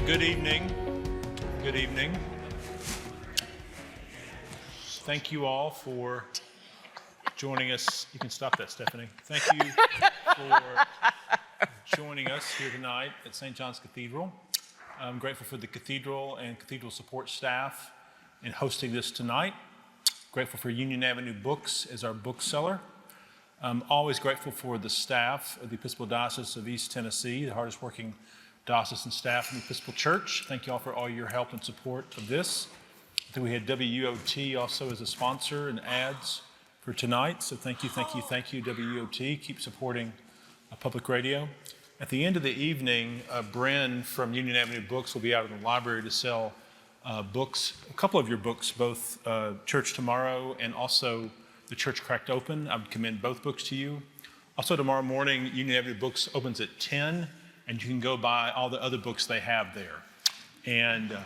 Good evening. Good evening. Thank you all for joining us. You can stop that, Stephanie. Thank you for joining us here tonight at St. John's Cathedral. I'm grateful for the cathedral and cathedral support staff in hosting this tonight. Grateful for Union Avenue Books as our bookseller. I'm always grateful for the staff of the Episcopal Diocese of East Tennessee, the hardest working diocesan staff in the Episcopal Church. Thank you all for all your help and support of this. I think we had WOT also as a sponsor and ads for tonight. So thank you, WOT. Keep supporting public radio. At the end of the evening, Bryn from Union Avenue Books will be out in the library to sell books, a couple of your books, both Church Tomorrow and also The Church Cracked Open. I would commend both books to you. Also tomorrow morning, Union Avenue Books opens at 10, and you can go buy all the other books they have there. And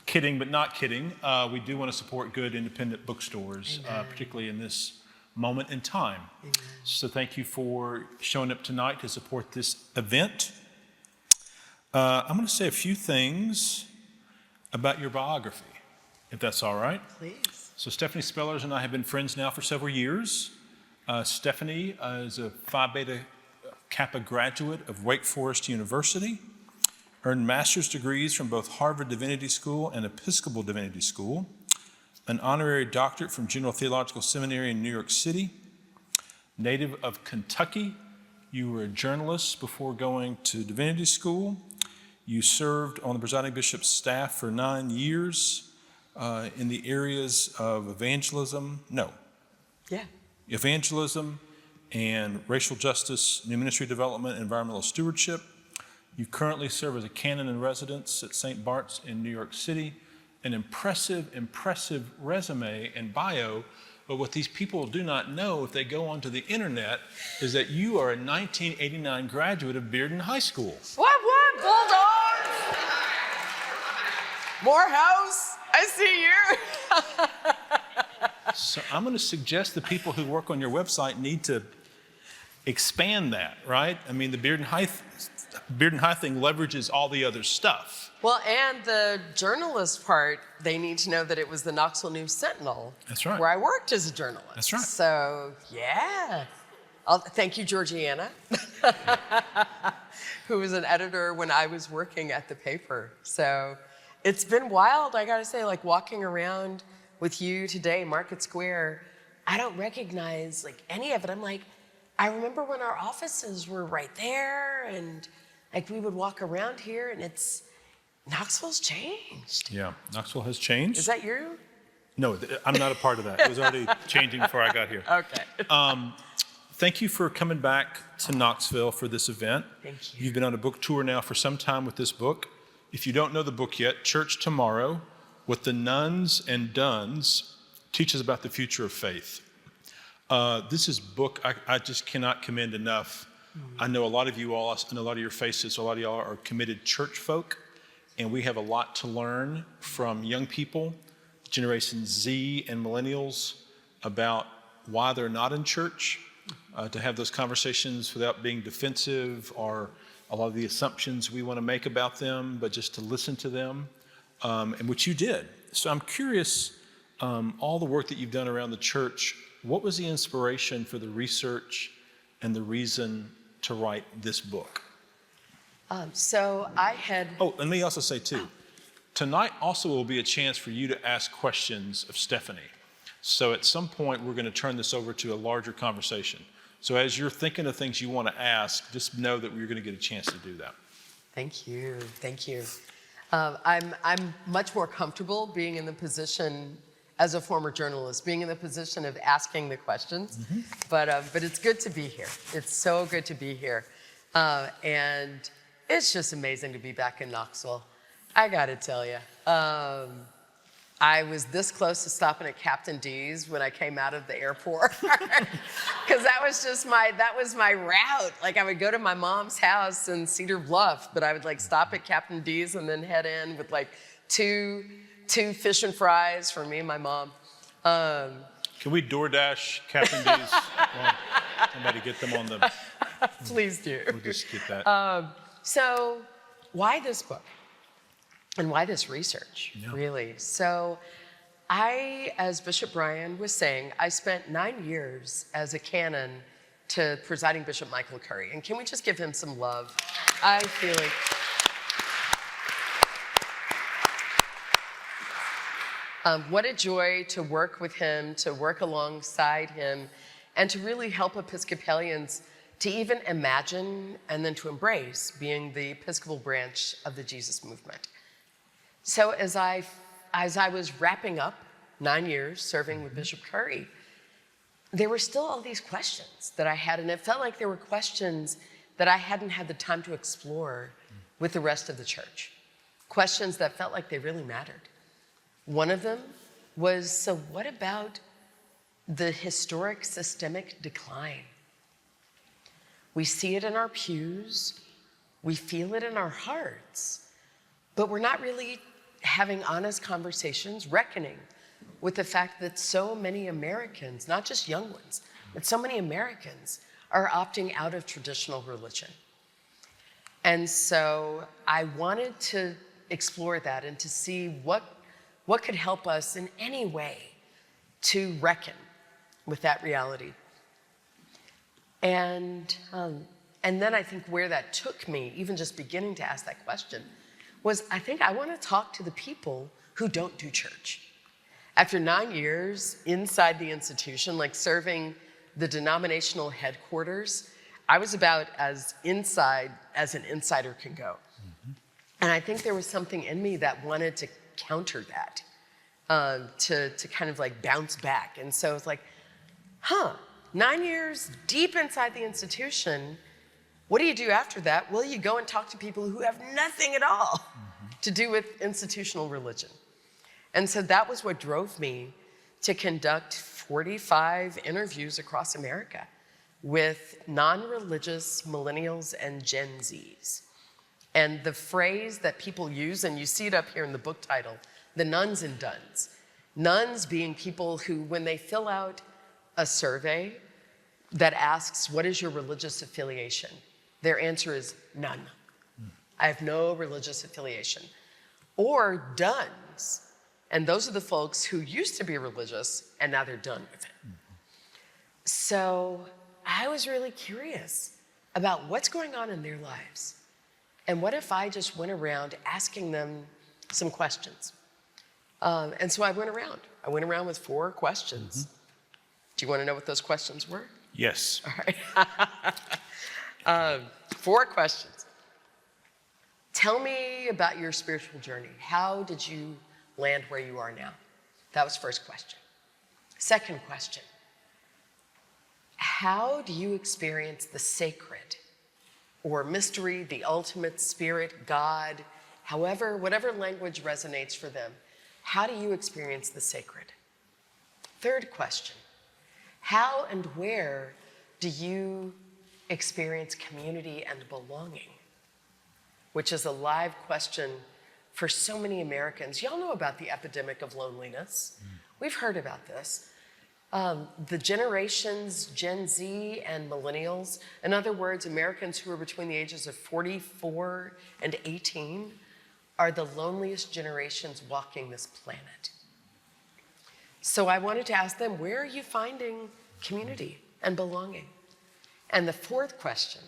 kidding, but not kidding, we do want to support good independent bookstores, particularly in this moment in time. Amen. So thank you for showing up tonight to support this event. I'm going to say a few things about your biography, if that's all right. Please. So Stephanie Spellers and I have been friends now for several years. Stephanie is a Phi Beta Kappa graduate of Wake Forest University, earned master's degrees from both Harvard Divinity School and Episcopal Divinity School, an honorary doctorate from General Theological Seminary in New York City. Native of Kentucky, you were a journalist before going to Divinity School. You served on the presiding bishop's staff for 9 years in the areas of evangelism and racial justice, new ministry development, and environmental stewardship. You currently serve as a canon in residence at St. Bart's in New York City. An impressive resume and bio, but what these people do not know if they go onto the internet is that you are a 1989 graduate of Bearden High School. What, Bulldogs? Morehouse, I see you. So I'm going to suggest the people who work on your website need to expand that, right? I mean, the Bearden High thing leverages all the other stuff. Well, and the journalist part, they need to know that it was the Knoxville News Sentinel. That's right. Where I worked as a journalist. That's right. So, yeah. Thank you, Georgiana, who was an editor when I was working at the paper. So it's been wild, I gotta say, like walking around with you today, Market Square, I don't recognize like any of it. I'm like, I remember when our offices were right there and like we would walk around here and Knoxville's changed. Yeah, Knoxville has changed. Is that you? No, I'm not a part of that. It was already changing before I got here. Okay. Thank you for coming back to Knoxville for this event. Thank you. You've been on a book tour now for some time with this book. If you don't know the book yet, Church Tomorrow, What the Nuns and Duns Teaches About the Future of Faith. This is a book I just cannot commend enough. I know a lot of you all, and a lot of your faces, a lot of y'all are committed church folk, and we have a lot to learn from young people, Generation Z and millennials, about why they're not in church, to have those conversations without being defensive or a lot of the assumptions we want to make about them, but just to listen to them, and which you did. So I'm curious, all the work that you've done around the church, what was the inspiration for the research and the reason to write this book? So I had... Oh, let me also say too, tonight also will be a chance for you to ask questions of Stephanie. So at some point, we're going to turn this over to a larger conversation. So as you're thinking of things you want to ask, just know that we're going to get a chance to do that. Thank you. I'm much more comfortable being in the position as a former journalist, being in the position of asking the questions, but it's good to be here. It's so good to be here. And it's just amazing to be back in Knoxville. I gotta tell you, I was this close to stopping at Captain D's when I came out of the airport, because that was my route. Like I would go to my mom's house in Cedar Bluff, but I would like stop at Captain D's and then head in with like two fish and fries for me and my mom. Can we DoorDash Captain D's? Somebody get them on the... Please do. We'll just get that. So why this book? And why this research, really? So as Bishop Brian was saying, I spent 9 years as a canon to presiding Bishop Michael Curry. And can we just give him some love? I feel like... what a joy to work with him, to work alongside him, and to really help Episcopalians to even imagine and then to embrace being the Episcopal branch of the Jesus movement. So as I was wrapping up 9 years serving with Bishop Curry, there were still all these questions that I had, and it felt like there were questions that I hadn't had the time to explore with the rest of the church. Questions that felt like they really mattered. One of them was, so what about the historic systemic decline? We see it in our pews, we feel it in our hearts, but we're not really having honest conversations, reckoning with the fact that so many Americans, not just young ones, but so many Americans are opting out of traditional religion. And so I wanted to explore that and to see what could help us in any way to reckon with that reality. And then I think where that took me, even just beginning to ask that question, was I think I want to talk to the people who don't do church. After 9 years inside the institution, like serving the denominational headquarters, I was about as inside as an insider can go. Mm-hmm. And I think there was something in me that wanted to counter that, to kind of like bounce back. And so it's like, 9 years deep inside the institution, what do you do after that? Well, you go and talk to people who have nothing at all to do with institutional religion. And so that was what drove me to conduct 45 interviews across America with non-religious millennials and Gen Zs. And the phrase that people use, and you see it up here in the book title, the nuns and duns. Nuns being people who, when they fill out a survey that asks, what is your religious affiliation? Their answer is none. I have no religious affiliation. Or duns, and those are the folks who used to be religious and now they're done with it. So I was really curious about what's going on in their lives. And what if I just went around asking them some questions? And so I went around. I went around with 4 questions. Mm-hmm. Do you want to know what those questions were? Yes. All right. 4 questions. Tell me about your spiritual journey. How did you land where you are now? That was first question. Second question. How do you experience the sacred or mystery, the ultimate spirit, God, however, whatever language resonates for them? How do you experience the sacred? Third question. How and where do you experience community and belonging? Which is a live question for so many Americans. Y'all know about the epidemic of loneliness. We've heard about this. The generations, Gen Z and millennials, in other words, Americans who are between the ages of 44 and 18, are the loneliest generations walking this planet. So I wanted to ask them, where are you finding community and belonging? And the fourth question,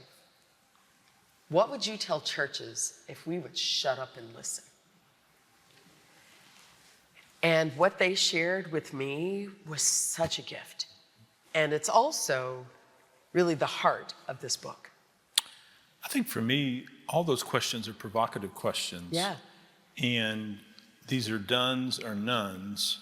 what would you tell churches if we would shut up and listen? And what they shared with me was such a gift. And it's also really the heart of this book. I think for me, all those questions are provocative questions. Yeah. And these are duns or nuns,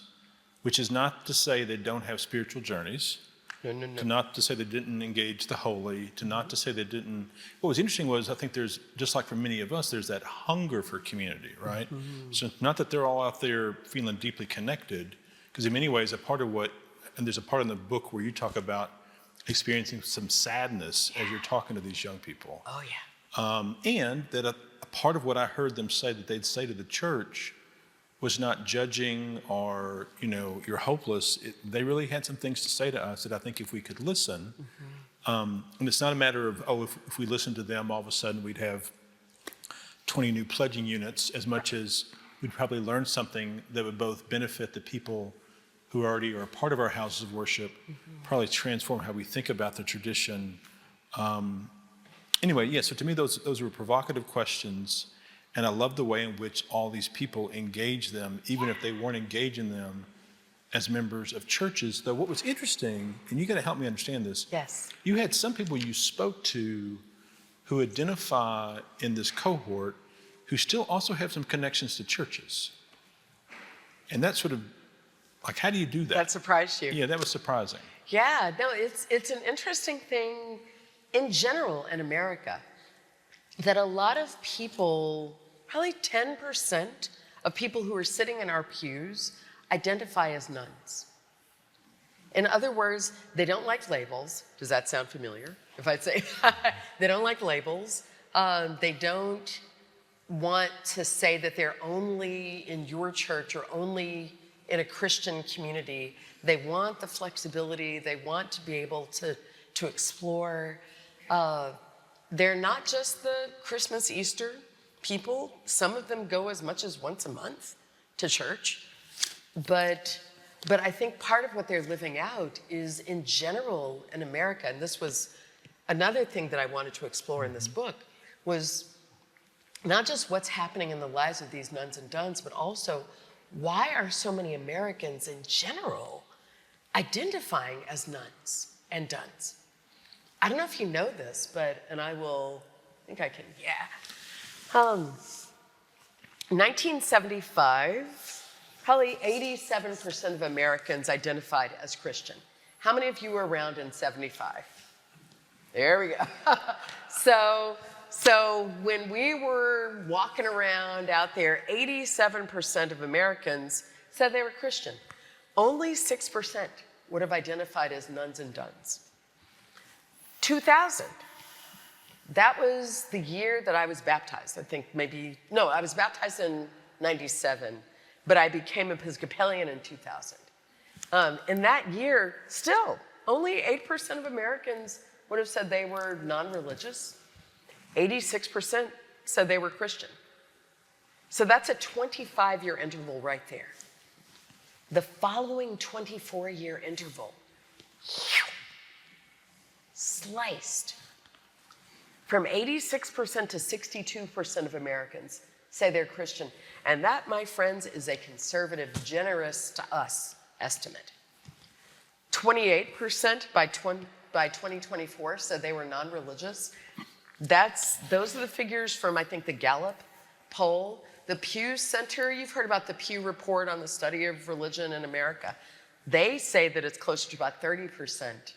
which is not to say they don't have spiritual journeys. No. To not to say they didn't engage the holy, to not to say they didn't. What was interesting was, I think there's, just like for many of us, there's that hunger for community, right? Mm-hmm. So not that they're all out there feeling deeply connected, because in many ways, a part of what, and there's a part in the book where you talk about experiencing some sadness as you're talking to these young people. Oh, yeah. And that a part of what I heard them say that they'd say to the church was not judging or, you're hopeless. They really had some things to say to us that I think if we could listen, and it's not a matter of, if we listened to them, all of a sudden we'd have 20 new pledging units as much as we'd probably learn something that would both benefit the people who already are a part of our houses of worship, probably transform how we think about the tradition. Anyway, yeah, so to me, those were provocative questions, and I love the way in which all these people engage them, even if they weren't engaging them as members of churches. Though what was interesting, and you got to help me understand this. Yes. You had some people you spoke to who identify in this cohort who still also have some connections to churches. And that sort of, like, how do you do that? That surprised you? Yeah, that was surprising. Yeah, no, it's an interesting thing in general in America that a lot of people, probably 10% of people who are sitting in our pews identify as nuns. In other words, they don't like labels. Does that sound familiar? If I say they don't like labels, they don't want to say that they're only in your church or only in a Christian community. They want the flexibility. They want to be able to explore. They're not just the Christmas, Easter people. Some of them go as much as once a month to church. But I think part of what they're living out is, in general in America, and this was another thing that I wanted to explore in this book, was not just what's happening in the lives of these nuns and nuns, but also why are so many Americans in general identifying as nuns and nuns? I don't know if you know this, and I think I can, yeah. 1975, probably 87% of Americans identified as Christian. How many of you were around in 75? There we go. So when we were walking around out there, 87% of Americans said they were Christian. Only 6% would have identified as nuns and nuns. 2000, that was the year that I was baptized. I think I was baptized in 97, but I became Episcopalian in 2000. In that year, still, only 8% of Americans would have said they were non-religious. 86% said they were Christian. So that's a 25-year interval right there. The following 24-year interval, sliced. From 86% to 62% of Americans say they're Christian. And that, my friends, is a conservative, generous to us estimate. 28% by 2024 said they were non-religious. Those are the figures from, I think, the Gallup poll. The Pew Center, you've heard about the Pew Report on the study of religion in America. They say that it's closer to about 30%.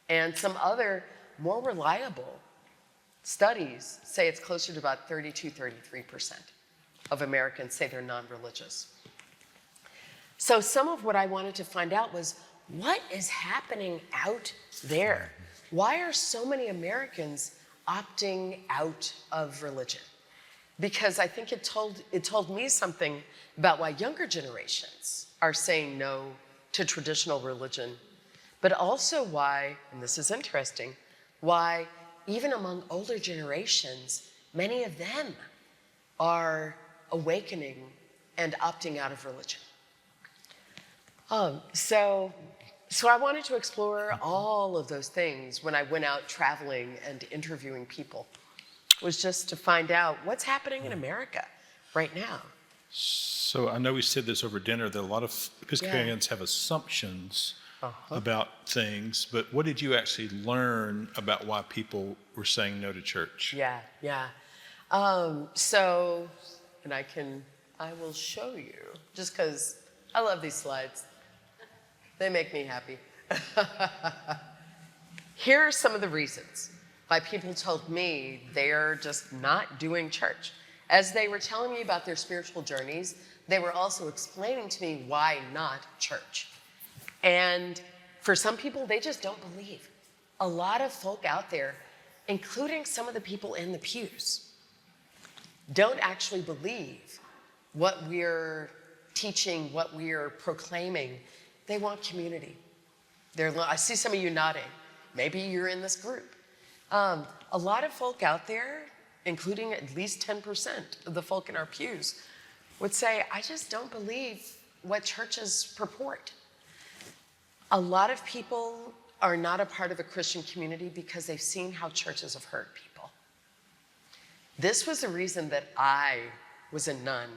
And some other more reliable studies say it's closer to about 32, 33% of Americans say they're non-religious. So some of what I wanted to find out was, what is happening out there? Why are so many Americans opting out of religion? Because I think it told me something about why younger generations are saying no to traditional religion, but also why, and this is interesting, why even among older generations, many of them are awakening and opting out of religion. So I wanted to explore all of those things when I went out traveling and interviewing people, was just to find out what's happening in America right now. So I know we said this over dinner, that a lot of Episcopalians have assumptions about things, but what did you actually learn about why people were saying no to church? Yeah. And I will show you, just because I love these slides. They make me happy. Here are some of the reasons why people told me they're just not doing church. As they were telling me about their spiritual journeys, they were also explaining to me why not church. And for some people, they just don't believe. A lot of folk out there, including some of the people in the pews, don't actually believe what we're teaching, what we're proclaiming. They want community. I see some of you nodding. Maybe you're in this group. A lot of folk out there, including at least 10% of the folk in our pews, would say, I just don't believe what churches purport. A lot of people are not a part of a Christian community because they've seen how churches have hurt people. This was the reason that I was a nun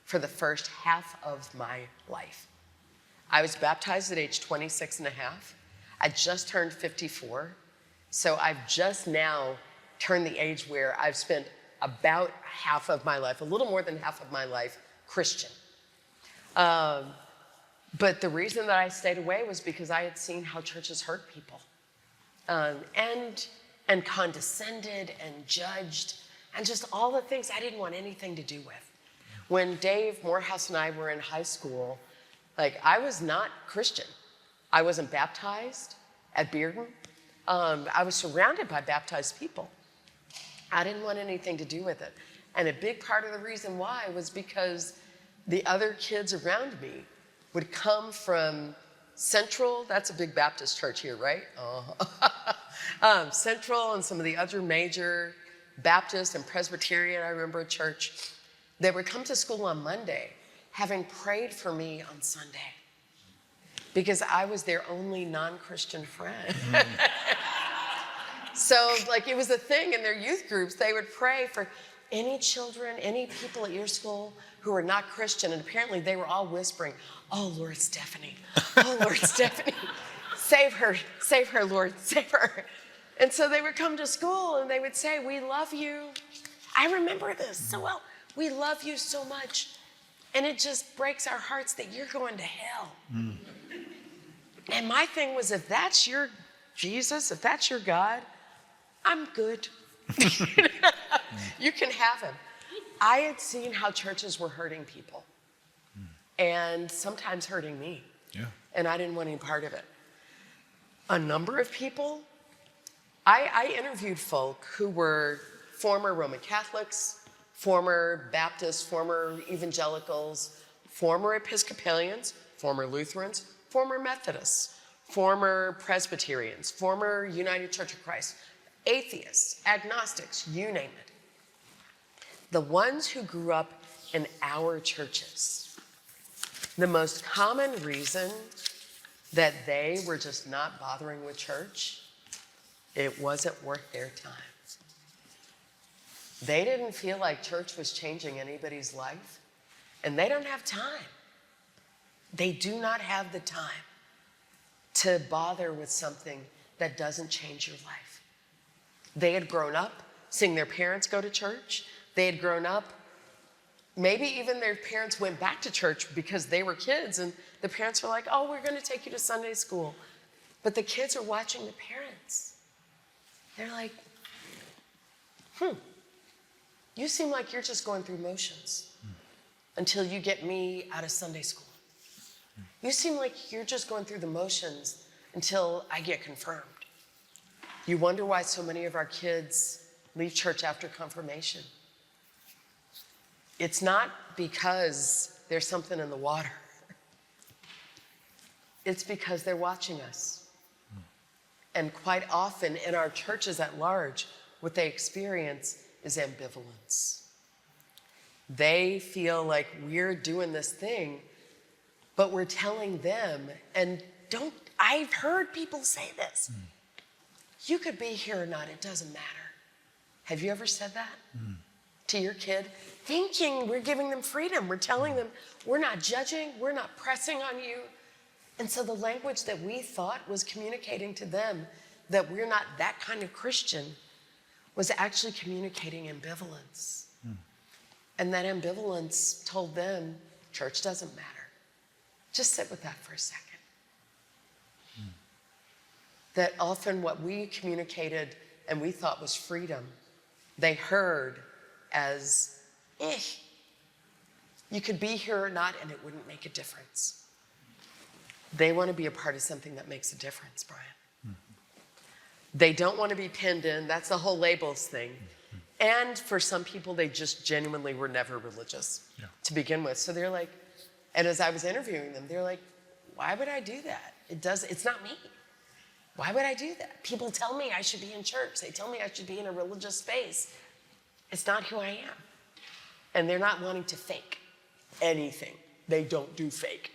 for the first half of my life. I was baptized at age 26 and a half. I just turned 54. So I've just now turned the age where I've spent about half of my life, a little more than half of my life, Christian. But the reason that I stayed away was because I had seen how churches hurt people, and condescended and judged, and just all the things I didn't want anything to do with. When Dave Morehouse and I were in high school, I was not Christian. I wasn't baptized at Bearden. I was surrounded by baptized people. I didn't want anything to do with it. And a big part of the reason why was because the other kids around me would come from Central, that's a big Baptist church here, right? Central and some of the other major Baptist and Presbyterian, I remember a church, they would come to school on Monday having prayed for me on Sunday because I was their only non-Christian friend. So it was a thing in their youth groups. They would pray for any children, any people at your school who are not Christian. And apparently they were all whispering, oh, Lord Stephanie, oh, Lord Stephanie, save her, Lord, save her. And so they would come to school and they would say, we love you. I remember this so well. We love you so much. And it just breaks our hearts that you're going to hell. Mm. And my thing was, if that's your Jesus, if that's your God, I'm good. You can have him. I had seen how churches were hurting people and sometimes hurting me. Yeah. And I didn't want any part of it. A number of people, I interviewed folk who were former Roman Catholics, former Baptists, former evangelicals, former Episcopalians, former Lutherans, former Methodists, former Presbyterians, former United Church of Christ, atheists, agnostics, you name it. The ones who grew up in our churches, the most common reason that they were just not bothering with church, it wasn't worth their time. They didn't feel like church was changing anybody's life, and they don't have time. They do not have the time to bother with something that doesn't change your life. They had grown up seeing their parents go to church. They had grown up, maybe even their parents went back to church because they were kids, and the parents were like, oh, we're going to take you to Sunday school. But the kids are watching the parents. They're like, you seem like you're just going through motions until you get me out of Sunday school. You seem like you're just going through the motions until I get confirmed. You wonder why so many of our kids leave church after confirmation. It's not because there's something in the water. It's because they're watching us. And quite often in our churches at large, what they experience is ambivalence. They feel like we're doing this thing, but we're telling them, and I've heard people say this. You could be here or not, it doesn't matter. Have you ever said that to your kid? Thinking we're giving them freedom. We're telling them we're not judging, we're not pressing on you. And so the language that we thought was communicating to them that we're not that kind of Christian was actually communicating ambivalence. And that ambivalence told them church doesn't matter. Just sit with that for a second. That often what we communicated and we thought was freedom, they heard as, you could be here or not and it wouldn't make a difference. They want to be a part of something that makes a difference, Brian. They don't want to be pinned in. That's the whole labels thing. And for some people, they just genuinely were never religious to begin with. So they're like, and as I was interviewing them, they're like, why would I do that? It's not me. Why would I do that? People tell me I should be in church. They tell me I should be in a religious space. It's not who I am. And they're not wanting to fake anything. They don't do fake.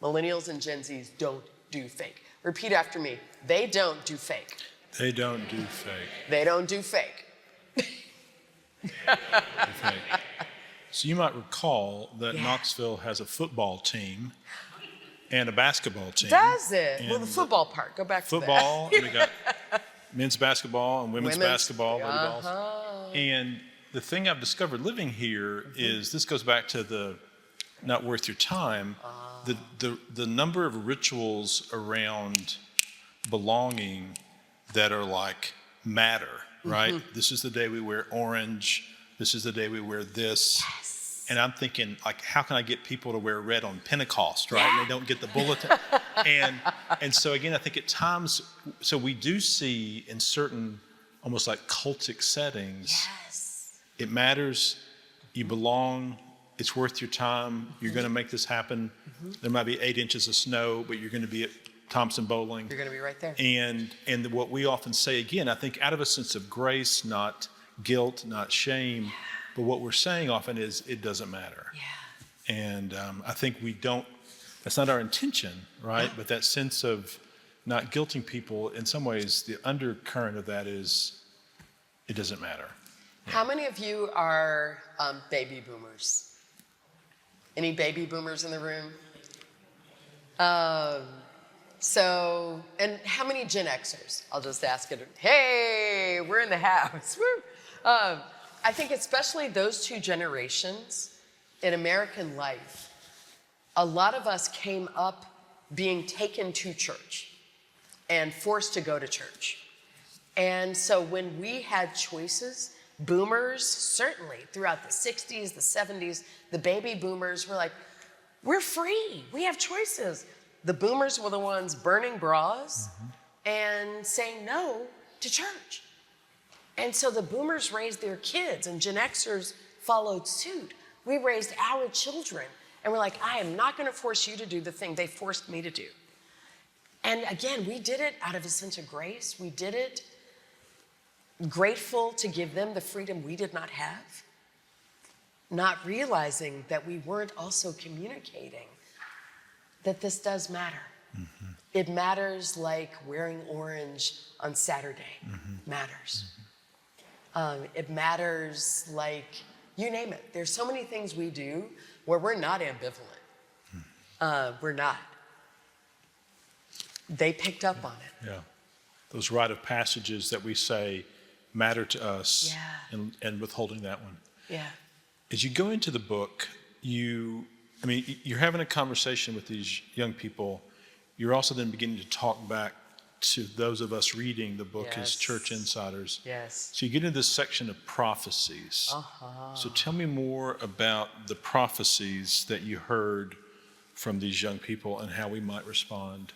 Millennials and Gen Zs don't do fake. Repeat after me. They don't do fake. They don't do fake. They don't do fake. Okay. So you might recall that Yeah. Knoxville has a football team and a basketball team. Does it? And Well, the football part. Go back football, to and we got men's basketball and women's basketball, volleyballs. Uh-huh. And the thing I've discovered living here is this goes back to the not worth your time. The number of rituals around belonging that are like matter, right? This is the day we wear orange. This is the day we wear this. Yes. And I'm thinking, like, how can I get people to wear red on Pentecost, right? And they don't get the bulletin. and so again, I think at times, so we do see in certain almost like cultic settings, Yes. it matters, you belong, it's worth your time, you're going to make this happen. There might be 8 inches of snow, but you're going to be at Thompson Bowling. You're going to be right there. And what we often say, again, I think out of a sense of grace, not guilt, not shame, but what we're saying often is it doesn't matter. Yeah. And I think we don't, that's not our intention, right? But that sense of not guilting people, in some ways, the undercurrent of that is it doesn't matter. How many of you are baby boomers? Any baby boomers in the room? And how many Gen Xers? I'll just ask it. Hey, we're in the house. Woo. I think especially those two generations in American life, a lot of us came up being taken to church and forced to go to church. And so when we had choices, boomers, certainly throughout the 60s, the 70s, the baby boomers were like, we're free, we have choices. The boomers were the ones burning bras and saying no to church. And so the boomers raised their kids and Gen Xers followed suit. We raised our children and we're like, I am not gonna force you to do the thing they forced me to do. And again, we did it out of a sense of grace. We did it grateful to give them the freedom we did not have, not realizing that we weren't also communicating that this does matter. It matters like wearing orange on Saturday matters. It matters like, you name it. There's so many things we do where we're not ambivalent. We're not. They picked up on it. Yeah. Those rite of passages that we say matter to us, and withholding that one. Yeah. As you go into the book, you're having a conversation with these young people. You're also then beginning to talk back to those of us reading the book as church insiders. Yes. So you get into this section of prophecies. So tell me more about the prophecies that you heard from these young people and how we might respond.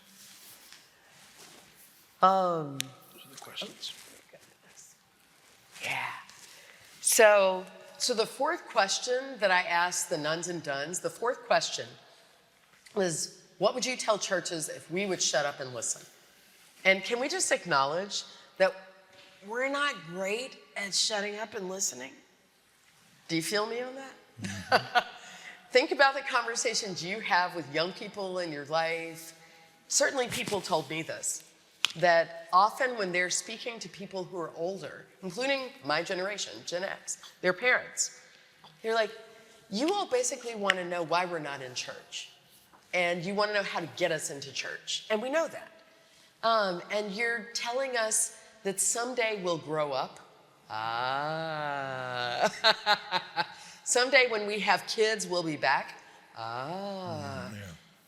Those are the questions. Yeah. So the fourth question that I asked the nuns and duns, the fourth question was, what would you tell churches if we would shut up and listen? And can we just acknowledge that we're not great at shutting up and listening? Do you feel me on that? Think about the conversations you have with young people in your life. Certainly people told me this, that often when they're speaking to people who are older, including my generation, Gen X, their parents, they're like, you all basically want to know why we're not in church. And you want to know how to get us into church. And we know that. And you're telling us that someday we'll grow up. Someday when we have kids, we'll be back.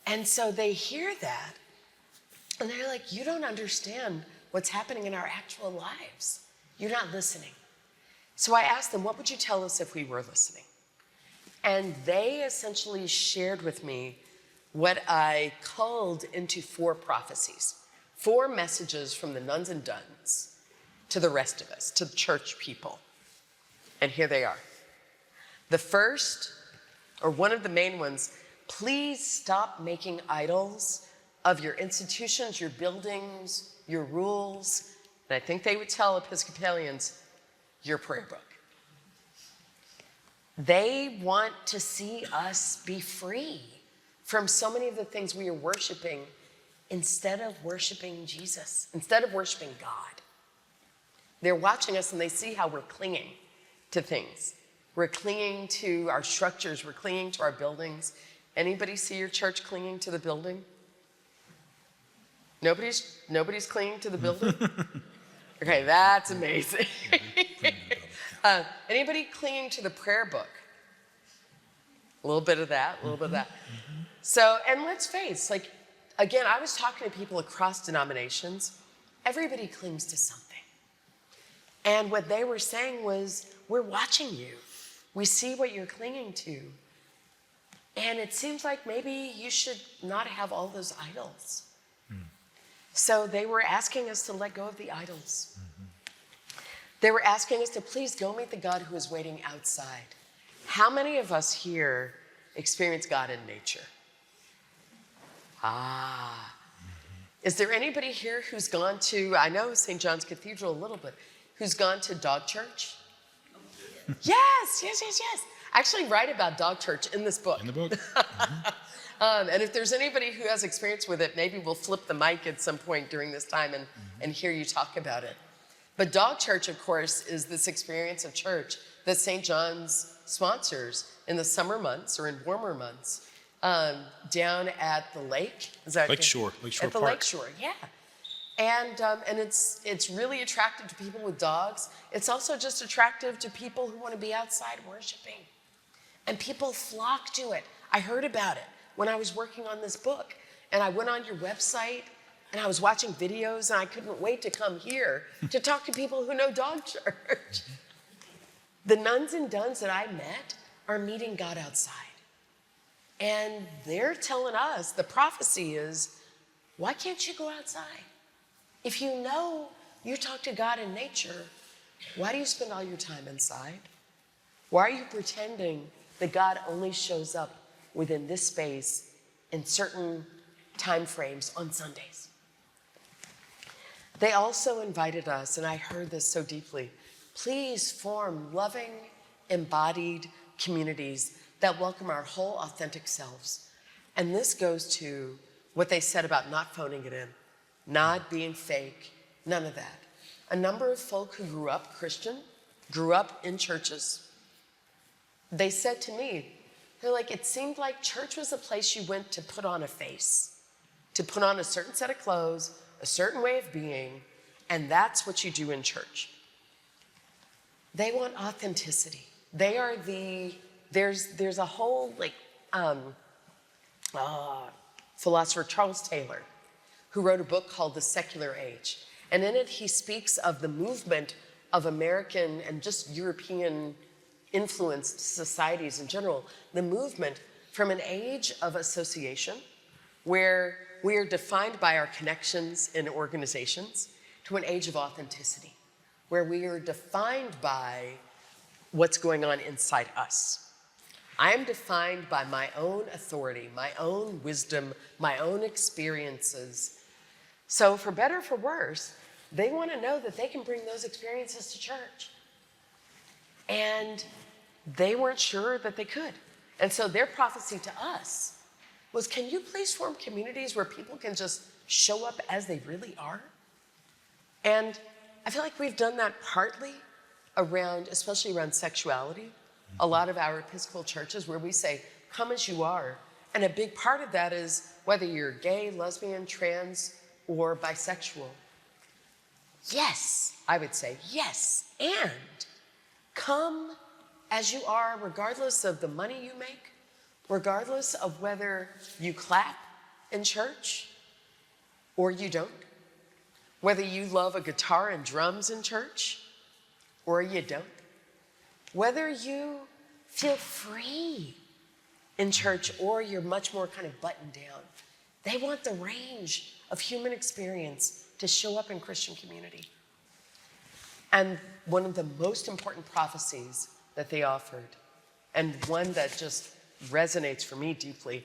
And so they hear that. And they're like, you don't understand what's happening in our actual lives. You're not listening. So I asked them, what would you tell us if we were listening? And they essentially shared with me what I culled into 4 prophecies, 4 messages from the nuns and duns to the rest of us, to the church people. And here they are. The first, or one of the main ones, please stop making idols of your institutions, your buildings, your rules, and I think they would tell Episcopalians, your prayer book. They want to see us be free from so many of the things we are worshiping instead of worshiping Jesus, instead of worshiping God. They're watching us and they see how we're clinging to things. We're clinging to our structures. We're clinging to our buildings. Anybody see your church clinging to the building? Nobody's clinging to the building? Okay, that's amazing. Anybody clinging to the prayer book? A little bit of that, a little bit of that. So, and let's face, like, again, I was talking to people across denominations. Everybody clings to something. And what they were saying was, we're watching you. We see what you're clinging to. And it seems like maybe you should not have all those idols. So they were asking us to let go of the idols. They were asking us to please go meet the God who is waiting outside. How many of us here experience God in nature? Is there anybody here who's gone to, I know St. John's Cathedral a little bit, who's gone to dog church? Yes. I actually write about dog church in this book. In the book. And if there's anybody who has experience with it, maybe we'll flip the mic at some point during this time and hear you talk about it. But dog church, of course, is this experience of church that St. John's sponsors in the summer months or in warmer months down at the lake. Is that Lakeshore at the Park. Lakeshore, yeah. And it's really attractive to people with dogs. It's also just attractive to people who want to be outside worshiping. And people flock to it. I heard about it when I was working on this book. And I went on your website and I was watching videos and I couldn't wait to come here to talk to people who know dog church. The nuns and duns that I met are meeting God outside. And they're telling us, the prophecy is, why can't you go outside? If you know you talk to God in nature, why do you spend all your time inside? Why are you pretending that God only shows up within this space in certain time frames on Sundays? They also invited us, and I heard this so deeply, please form loving, embodied communities that welcome our whole authentic selves. And this goes to what they said about not phoning it in, not being fake, none of that. A number of folk who grew up Christian, grew up in churches, they said to me, they're like, it seemed like church was a place you went to put on a face, to put on a certain set of clothes, a certain way of being, and that's what you do in church. They want authenticity. They are there's a whole philosopher, Charles Taylor, who wrote a book called The Secular Age. And in it, he speaks of the movement of American and just European influenced societies in general, the movement from an age of association where we are defined by our connections in organizations to an age of authenticity, where we are defined by what's going on inside us. I am defined by my own authority, my own wisdom, my own experiences. So for better or for worse, they want to know that they can bring those experiences to church. And they weren't sure that they could. And so their prophecy to us was, can you please form communities where people can just show up as they really are? And I feel like we've done that partly around, especially around sexuality. A lot of our Episcopal churches where we say, come as you are. And a big part of that is whether you're gay, lesbian, trans, or bisexual. Yes, I would say yes. And come as you are, regardless of the money you make, regardless of whether you clap in church or you don't, whether you love a guitar and drums in church or you don't, whether you feel free in church or you're much more kind of buttoned down. They want the range of human experience to show up in Christian community. And one of the most important prophecies that they offered, and one that just resonates for me deeply,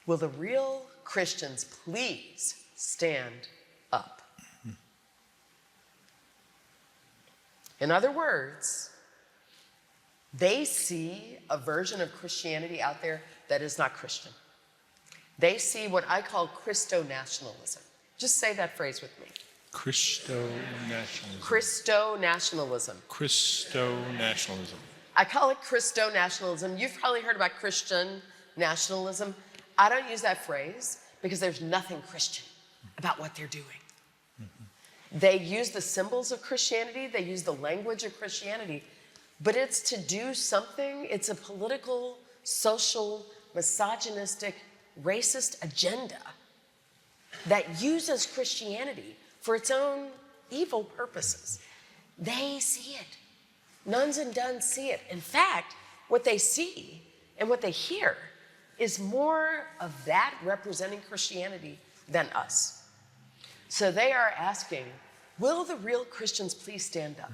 will the real Christians please stand up? In other words, They see a version of Christianity out there that is not Christian. They see what I call Christo-nationalism. Just say that phrase with me. Christo-nationalism. Christo-nationalism. Christo-nationalism. I call it Christo-nationalism. You've probably heard about Christian nationalism. I don't use that phrase because there's nothing Christian about what they're doing. They use the symbols of Christianity, they use the language of Christianity, but it's to do something, it's a political, social, misogynistic, racist agenda that uses Christianity for its own evil purposes. They see it. Nuns and duns see it. In fact, what they see and what they hear is more of that representing Christianity than us. So they are asking, will the real Christians please stand up?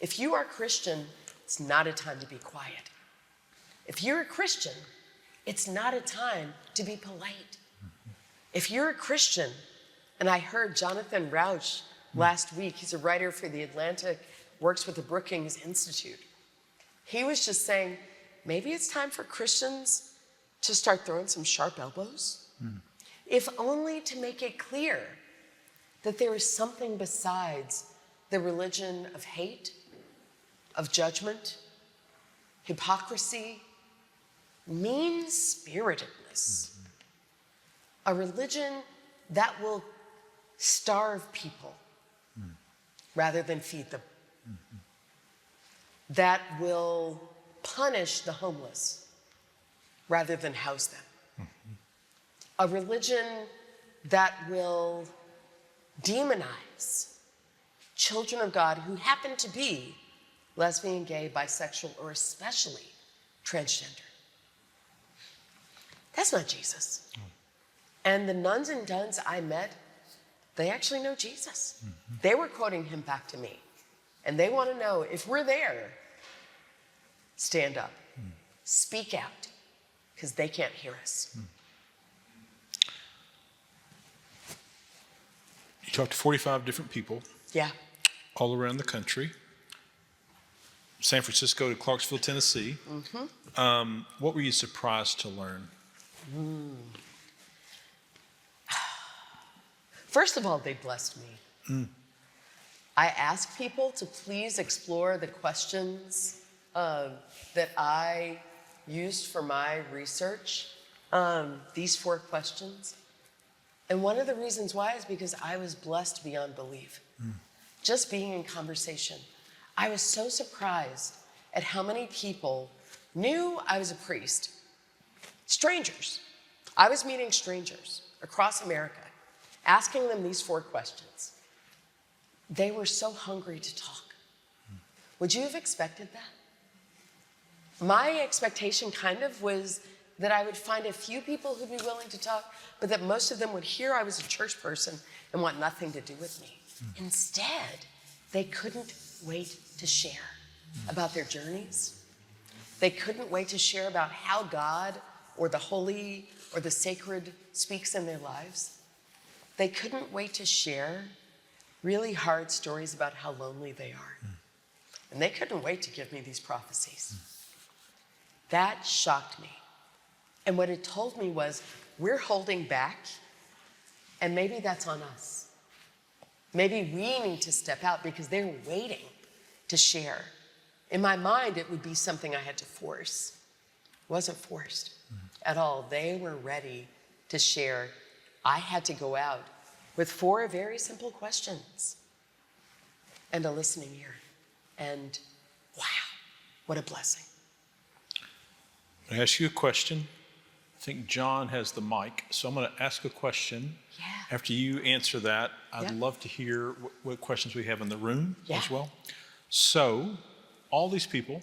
If you are Christian, it's not a time to be quiet. If you're a Christian, it's not a time to be polite. If you're a Christian, and I heard Jonathan Rauch last week, he's a writer for The Atlantic, works with the Brookings Institute. He was just saying, maybe it's time for Christians to start throwing some sharp elbows, if only to make it clear that there is something besides the religion of hate, of judgment, hypocrisy, mean-spiritedness. A religion that will starve people rather than feed them. That will punish the homeless rather than house them. A religion that will demonize children of God who happen to be lesbian, gay, bisexual, or especially transgender. That's not Jesus. And the nuns and duns I met, they actually know Jesus. They were quoting him back to me. And they want to know, if we're there, stand up, speak out, because they can't hear us. You talked to 45 different people. Yeah. All around the country. San Francisco to Clarksville, Tennessee. What were you surprised to learn? First of all, they blessed me. I asked people to please explore the questions that I used for my research, these 4 questions. And one of the reasons why is because I was blessed beyond belief. Just being in conversation. I was so surprised at how many people knew I was a priest. Strangers. I was meeting strangers across America, asking them these 4 questions. They were so hungry to talk. Would you have expected that? My expectation kind of was that I would find a few people who'd be willing to talk, but that most of them would hear I was a church person and want nothing to do with me. Instead, they couldn't wait to share about their journeys. They couldn't wait to share about how God or the holy or the sacred speaks in their lives. They couldn't wait to share really hard stories about how lonely they are. And they couldn't wait to give me these prophecies. That shocked me. And what it told me was, we're holding back, and maybe that's on us. Maybe we need to step out because they're waiting to share. In my mind, it would be something I had to force. It wasn't forced at all. They were ready to share. I had to go out with 4 very simple questions and a listening ear. And wow, what a blessing. I'm going to ask you a question. I think John has the mic, so I'm going to ask a question. Yeah. After you answer that, I'd love to hear what questions we have in the room as well. So, all these people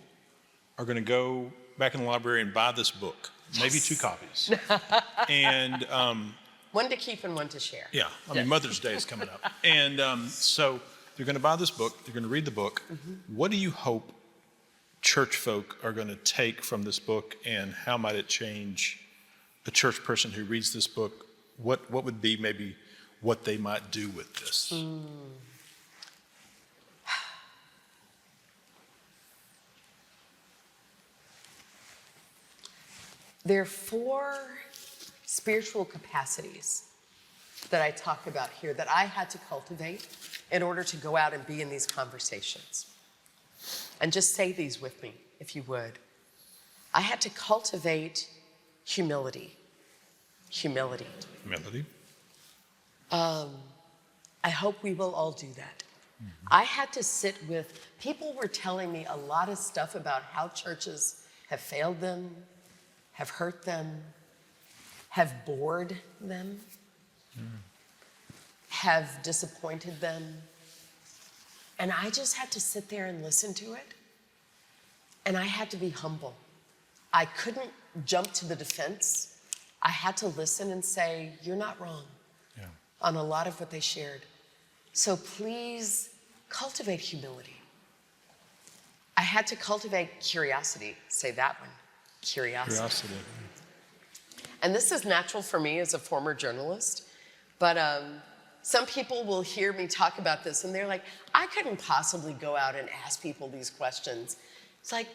are going to go back in the library and buy this book, maybe 2 copies. And one to keep and one to share. yeah, I mean, Mother's Day is coming up. And so they're going to buy this book, they're going to read the book. What do you hope church folk are going to take from this book, and how might it change a church person who reads this book? What would be maybe what they might do with this? There are 4 spiritual capacities that I talk about here that I had to cultivate in order to go out and be in these conversations. And just say these with me, if you would. I had to cultivate humility. Humility. Humility. I hope we will all do that. I had to sit with, people were telling me a lot of stuff about how churches have failed them, have hurt them, have bored them, have disappointed them. And I just had to sit there and listen to it. And I had to be humble. I couldn't jump to the defense. I had to listen and say, you're not wrong on a lot of what they shared. So please cultivate humility. I had to cultivate curiosity. Say that one, curiosity. Curiosity. And this is natural for me as a former journalist, but some people will hear me talk about this and they're like, I couldn't possibly go out and ask people these questions. It's like,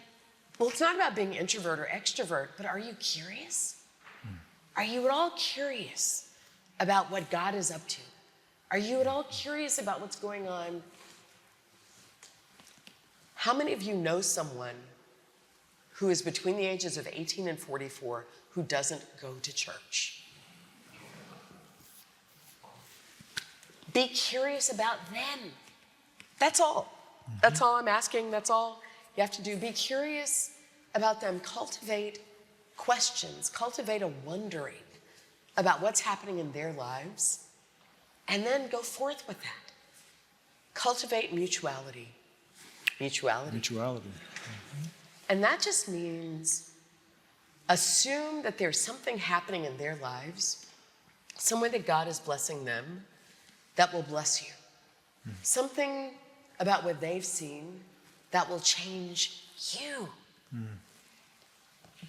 well, it's not about being introvert or extrovert, but are you curious? Are you at all curious about what God is up to? Are you at all curious about what's going on? How many of you know someone who is between the ages of 18 and 44 who doesn't go to church? Be curious about them. That's all. That's all I'm asking. That's all you have to do. Be curious about them. Cultivate questions. Cultivate a wondering about what's happening in their lives. And then go forth with that. Cultivate mutuality. Mutuality. Mutuality. And that just means assume that there's something happening in their lives, some way that God is blessing them, that will bless you. Something about what they've seen that will change you.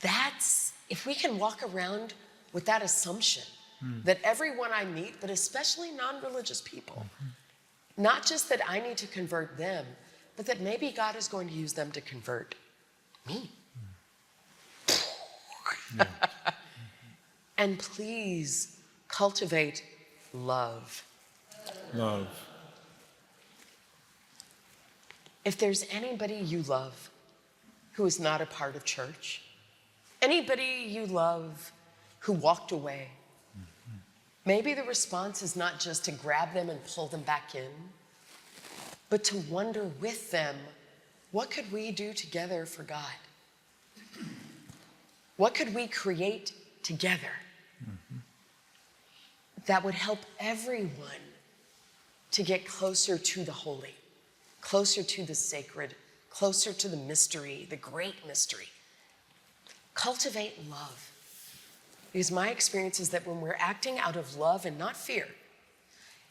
That's, if we can walk around with that assumption that everyone I meet, but especially non-religious people, not just that I need to convert them, but that maybe God is going to use them to convert me. And please cultivate love. Love. If there's anybody you love who is not a part of church, anybody you love who walked away, maybe the response is not just to grab them and pull them back in, but to wonder with them, what could we do together for God? What could we create together that would help everyone to get closer to the holy, closer to the sacred, closer to the mystery, the great mystery? Cultivate love. Because my experience is that when we're acting out of love and not fear,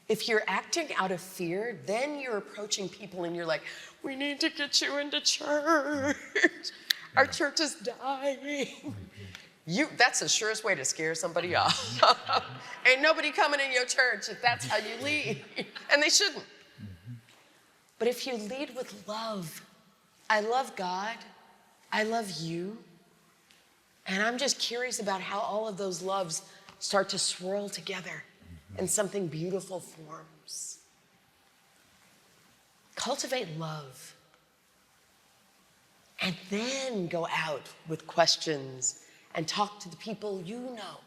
if you're acting out of fear, then you're approaching people and you're like, we need to get you into church. Our church is dying. That's the surest way to scare somebody off. Ain't nobody coming in your church if that's how you lead. And they shouldn't. But if you lead with love, I love God, I love you, and I'm just curious about how all of those loves start to swirl together and something beautiful forms. Cultivate love. And then go out with questions and talk to the people you know.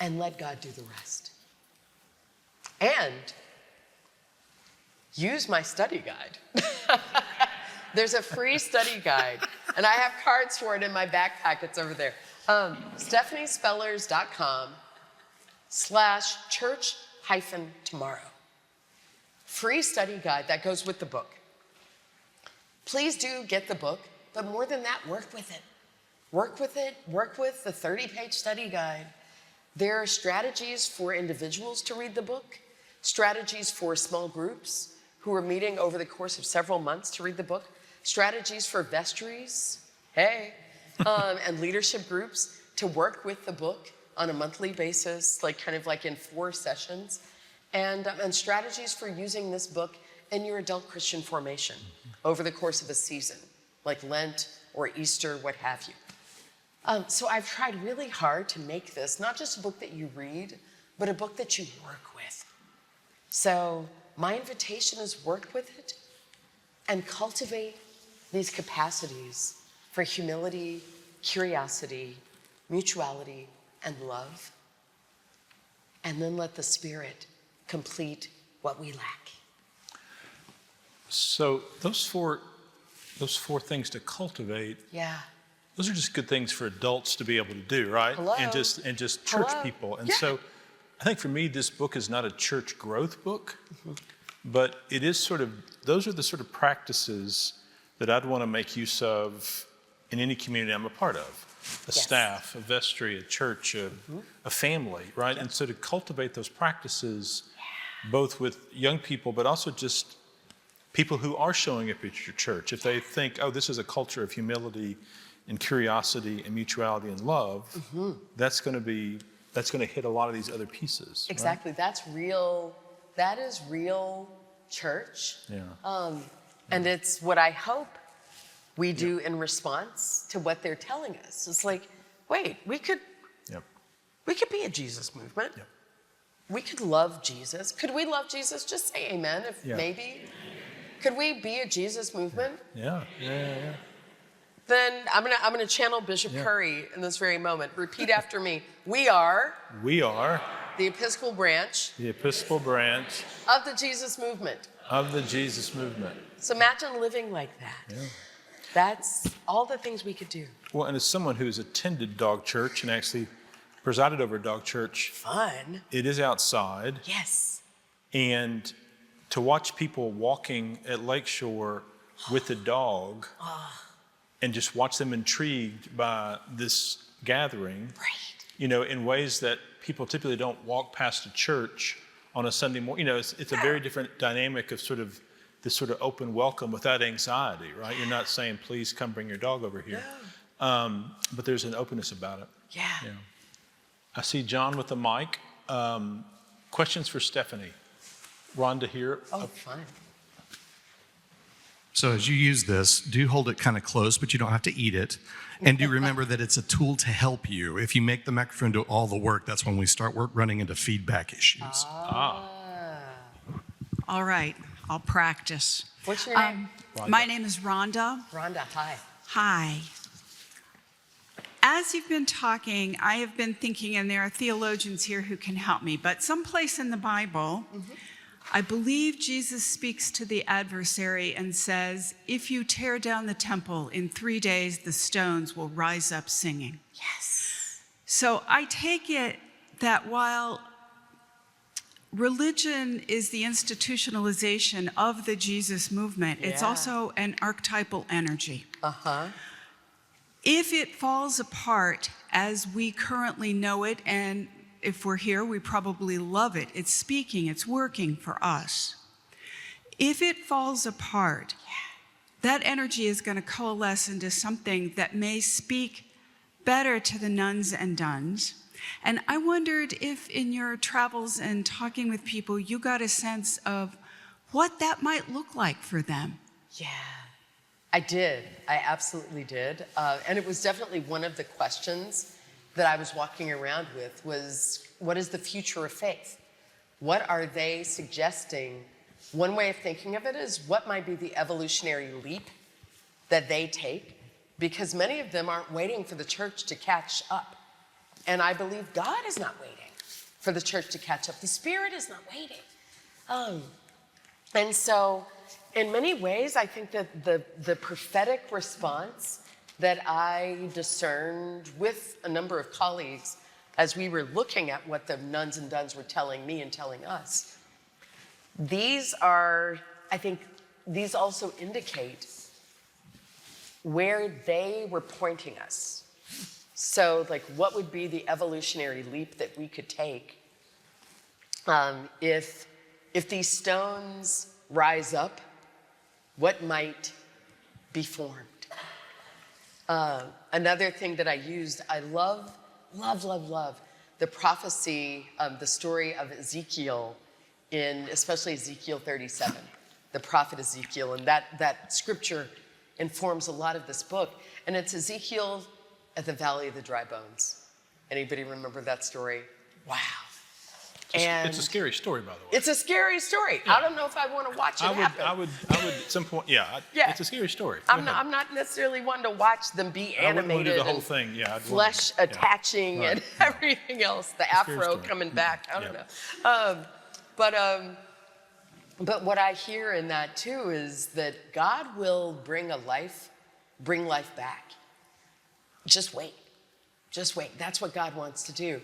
And let God do the rest. And use my study guide. There's a free study guide, and I have cards for it in my back pockets over there. StephanieSpellers.com/church-tomorrow. Free study guide that goes with the book. Please do get the book, but more than that, work with it. Work with it, work with the 30-page study guide. There are strategies for individuals to read the book, strategies for small groups who are meeting over the course of several months to read the book, strategies for vestries, and leadership groups to work with the book on a monthly basis, kind of like in 4 sessions, and strategies for using this book in your adult Christian formation over the course of a season, like Lent or Easter, what have you. So I've tried really hard to make this not just a book that you read, but a book that you work with. So my invitation is work with it and cultivate these capacities for humility, curiosity, mutuality, and love. And then let the Spirit complete what we lack. So those four things to cultivate, Yeah. those are just good things for adults to be able to do, right? Hello. And just church Hello. people. And Yeah. so I think for me, this book is not a church growth book, but it is those are the sort of practices that I'd want to make use of in any community I'm a part of. A Yes. staff, a vestry, a church, a family, right? And so to cultivate those practices, both with young people, but also just people who are showing up at your church. If they think, oh, this is a culture of humility and curiosity and mutuality and love, that's going to hit a lot of these other pieces. Exactly. Right? That's real. That is real church. Yeah. And it's what I hope we do in response to what they're telling us. It's like, wait, we could Yep. be a Jesus movement. Yep. We could love Jesus. Could we love Jesus? Just say amen if maybe. Could we be a Jesus movement? Yeah. Then I'm gonna channel Bishop Curry in this very moment. Repeat after me. We are We are the Episcopal branch the Episcopal branch of the Jesus movement. of the Jesus movement. So imagine living like that. Yeah. That's all the things we could do. Well, and as someone who's attended Dog Church and actually presided over Dog Church, Fun. it is outside. Yes. And to watch people walking at Lakeshore with a dog and just watch them intrigued by this gathering, Right. in ways that people typically don't walk past a church on a Sunday morning. It's a very different dynamic of this sort of open welcome without anxiety, right? You're not saying, please come bring your dog over here. But there's an openness about it. Yeah. I see John with the mic. Questions for Stephanie? Rhonda here. Oh, fun. So as you use this, do hold it kind of close, but you don't have to eat it. And do remember that it's a tool to help you. If you make the microphone do all the work, that's when we start running into feedback issues. All right, I'll practice. What's your name? My name is Rhonda. Rhonda, hi. Hi. As you've been talking, I have been thinking, and there are theologians here who can help me, but someplace in the Bible, I believe Jesus speaks to the adversary and says, if you tear down the temple in 3 days, the stones will rise up singing. Yes. So I take it that while religion is the institutionalization of the Jesus movement, it's Yeah. also an archetypal energy. Uh-huh. If it falls apart as we currently know it, and if we're here, we probably love it. It's speaking, it's working for us. If it falls apart, that energy is going to coalesce into something that may speak better to the nuns and duns. And I wondered if in your travels and talking with people, you got a sense of what that might look like for them. Yeah. I did. I absolutely did. And it was definitely one of the questions that I was walking around with was, what is the future of faith? What are they suggesting? One way of thinking of it is, what might be the evolutionary leap that they take? Because many of them aren't waiting for the church to catch up. And I believe God is not waiting for the church to catch up. The Spirit is not waiting. And so, in many ways, I think that the prophetic response that I discerned with a number of colleagues as we were looking at what the nuns and duns were telling me and telling us, these also indicate where they were pointing us. So, like, what would be the evolutionary leap that we could take if these stones rise up? What might be formed? Another thing that I used, I love the prophecy, the story of Ezekiel especially Ezekiel 37, the prophet Ezekiel, and that scripture informs a lot of this book. And it's Ezekiel at the Valley of the Dry Bones. Anybody remember that story? Wow. It's a scary story, by the way. It's a scary story. I don't know if I want to watch it happen. I would at some point, yeah. Yeah. It's a scary story. I'm not necessarily one to watch them be I wouldn't want to animated do the whole and thing. Yeah, I'd flesh want, attaching Right. and everything else, the scary afro story. coming back. I don't Yeah. know. But what I hear in that too is that God will bring life back. Just wait. Just wait. That's what God wants to do.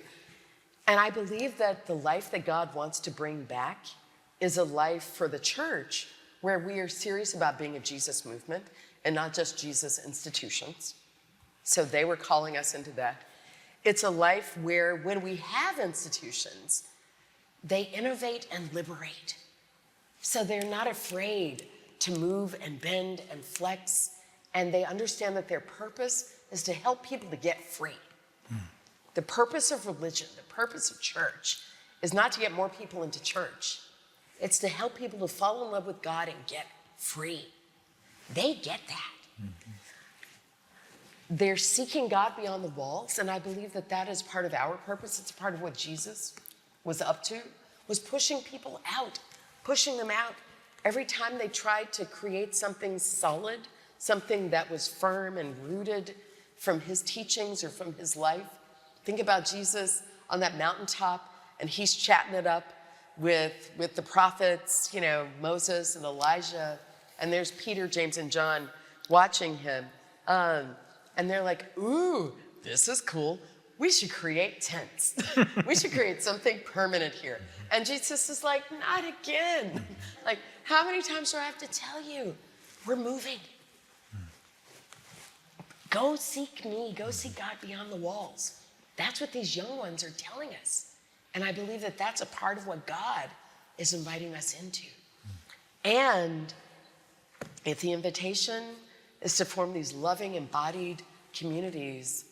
And I believe that the life that God wants to bring back is a life for the church where we are serious about being a Jesus movement and not just Jesus institutions. So they were calling us into that. It's a life where when we have institutions, they innovate and liberate. So they're not afraid to move and bend and flex, and they understand that their purpose is to help people to get free. The purpose of religion, the purpose of church, is not to get more people into church. It's to help people to fall in love with God and get free. They get that. They're seeking God beyond the walls, and I believe that that is part of our purpose. It's part of what Jesus was up to, was pushing people out, pushing them out. Every time they tried to create something solid, something that was firm and rooted from his teachings or from his life. Think about Jesus on that mountaintop, and he's chatting it up with the prophets, Moses and Elijah, and there's Peter, James, and John watching him. And they're like, ooh, this is cool. We should create tents. We should create something permanent here. And Jesus is like, not again. Like, how many times do I have to tell you? We're moving. Go seek me. Go seek God beyond the walls. That's what these young ones are telling us. And I believe that that's a part of what God is inviting us into. And if the invitation is to form these loving, embodied communities,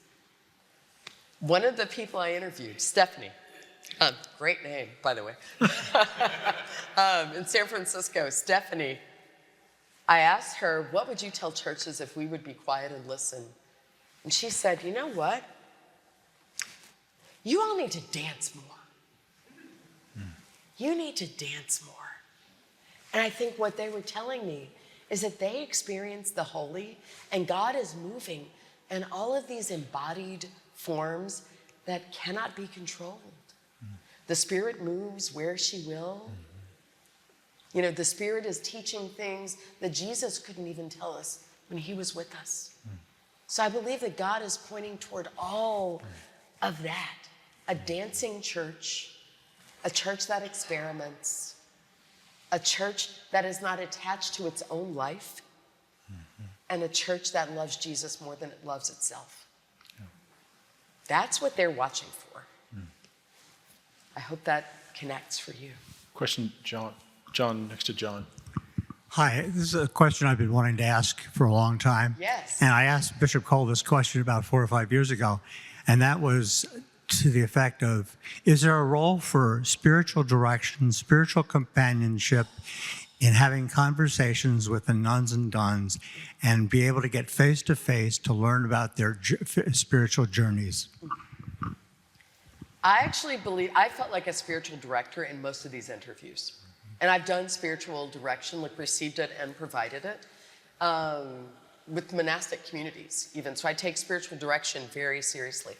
one of the people I interviewed, Stephanie, great name, by the way, in San Francisco, Stephanie, I asked her, what would you tell churches if we would be quiet and listen? And she said, you know what? You all need to dance more. You need to dance more. And I think what they were telling me is that they experience the holy, and God is moving in all of these embodied forms that cannot be controlled. The Spirit moves where she will. The Spirit is teaching things that Jesus couldn't even tell us when he was with us. So I believe that God is pointing toward all of that. A dancing church, a church that experiments, a church that is not attached to its own life, and a church that loves Jesus more than it loves itself. That's what they're watching for. I hope that connects for you. Question, John. John, next to John. Hi, this is a question I've been wanting to ask for a long time. Yes. And I asked Bishop Cole this question about 4 or 5 years ago, and that was to the effect of, is there a role for spiritual direction, spiritual companionship in having conversations with the nuns and duns and be able to get face to face to learn about their spiritual journeys? I actually believe, I felt like a spiritual director in most of these interviews. And I've done spiritual direction, like received it and provided it, with monastic communities even. So I take spiritual direction very seriously.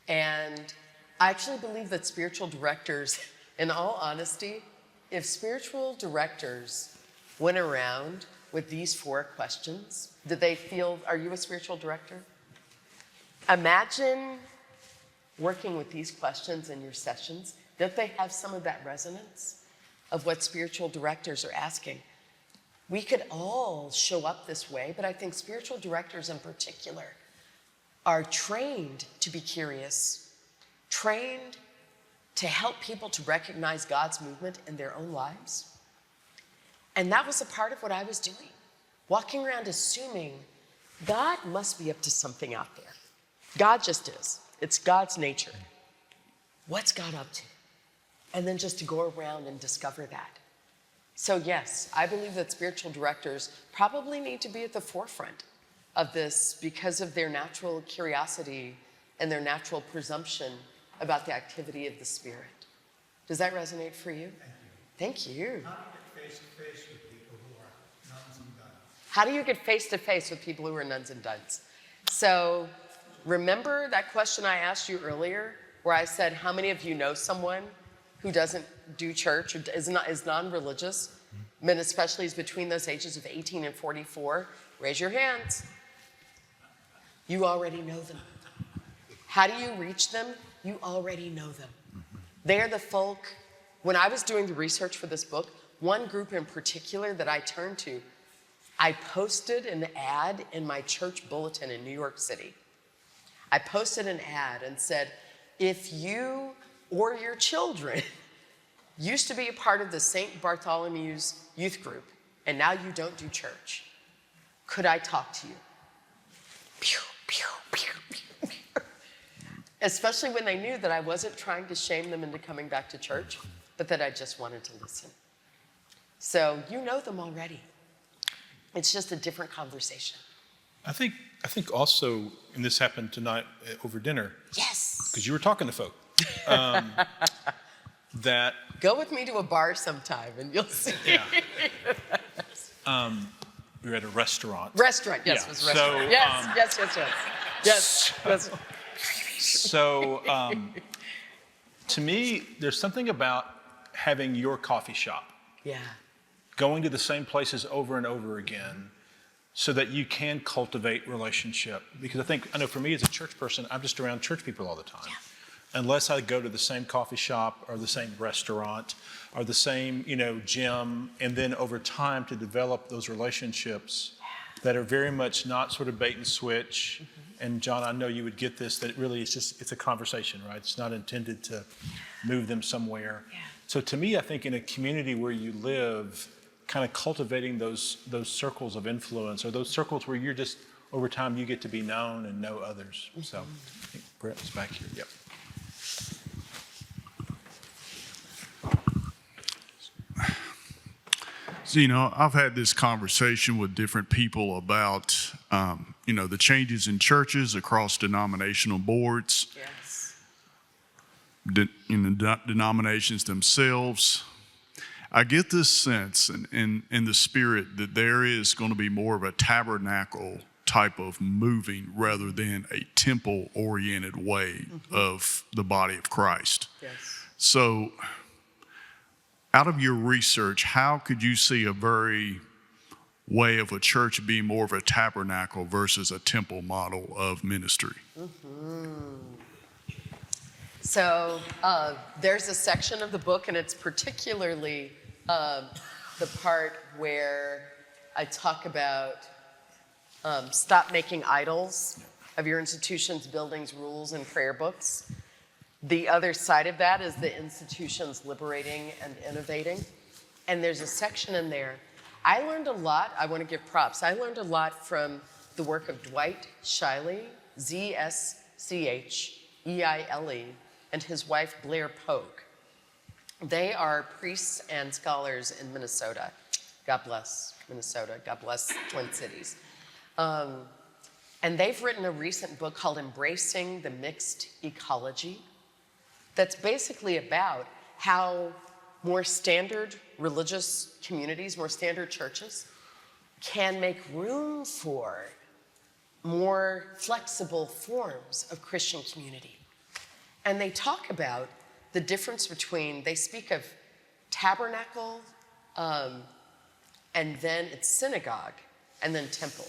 And I actually believe that spiritual directors, in all honesty, if spiritual directors went around with these 4 questions, did they feel, are you a spiritual director? Imagine working with these questions in your sessions. Don't they have some of that resonance of what spiritual directors are asking? We could all show up this way, but I think spiritual directors in particular are trained to be curious, trained to help people to recognize God's movement in their own lives. And that was a part of what I was doing, walking around assuming God must be up to something out there. God just is. It's God's nature. What's God up to? And then just to go around and discover that. So yes, I believe that spiritual directors probably need to be at the forefront of this because of their natural curiosity and their natural presumption about the activity of the Spirit. Does that resonate for you? Thank you. How do you get face to face with people who are nuns and duns? So remember that question I asked you earlier where I said, how many of you know someone who doesn't do church or is non-religious, and especially is between those ages of 18 and 44? Raise your hands. You already know them. How do you reach them? You already know them. They're the folk. When I was doing the research for this book, one group in particular that I turned to, I posted an ad in my church bulletin in New York City. I posted an ad and said, if you or your children used to be a part of the St. Bartholomew's youth group and now you don't do church, could I talk to you? Pew, pew, pew, pew, pew. Especially when they knew that I wasn't trying to shame them into coming back to church, but that I just wanted to listen. So you know them already. It's just a different conversation. I think also, and this happened tonight over dinner. Yes. Because you were talking to folk. That go with me to a bar sometime and you'll see. Yeah. We were at a restaurant. Restaurant, yes, Yeah. it was restaurant. So, yes. So, to me, there's something about having your coffee shop. Yeah. Going to the same places over and over again so that you can cultivate relationship. Because I know for me as a church person, I'm just around church people all the time. Yeah. Unless I go to the same coffee shop or the same restaurant or the same, gym, and then over time to develop those relationships that are very much not sort of bait and switch. Mm-hmm. And John, I know you would get this, that it really is it's a conversation, right? It's not intended to move them somewhere. Yeah. So to me, I think in a community where you live, kind of cultivating those circles of influence or those circles where you're just, over time, you get to be known and know others. Mm-hmm. So I think Brett's back here. Yep. So, I've had this conversation with different people about, the changes in churches across denominational boards, Yes. Denominations themselves. I get this sense in the spirit that there is going to be more of a tabernacle type of moving rather than a temple-oriented way of the body of Christ. Yes. So, out of your research, how could you see a very way of a church being more of a tabernacle versus a temple model of ministry? Mm-hmm. So there's a section of the book, and it's particularly the part where I talk about stop making idols of your institutions, buildings, rules, and prayer books. The other side of that is the institutions liberating and innovating. And there's a section in there. I learned a lot. I want to give props. I learned a lot from the work of Dwight Schiley, Z-S-C-H-E-I-L-E, and his wife Blair Polk. They are priests and scholars in Minnesota. God bless Minnesota. God bless Twin Cities. And they've written a recent book called Embracing the Mixed Ecology that's basically about how more standard religious communities, more standard churches, can make room for more flexible forms of Christian community. And they talk about the difference between, they speak of tabernacle, and then it's synagogue, and then temple.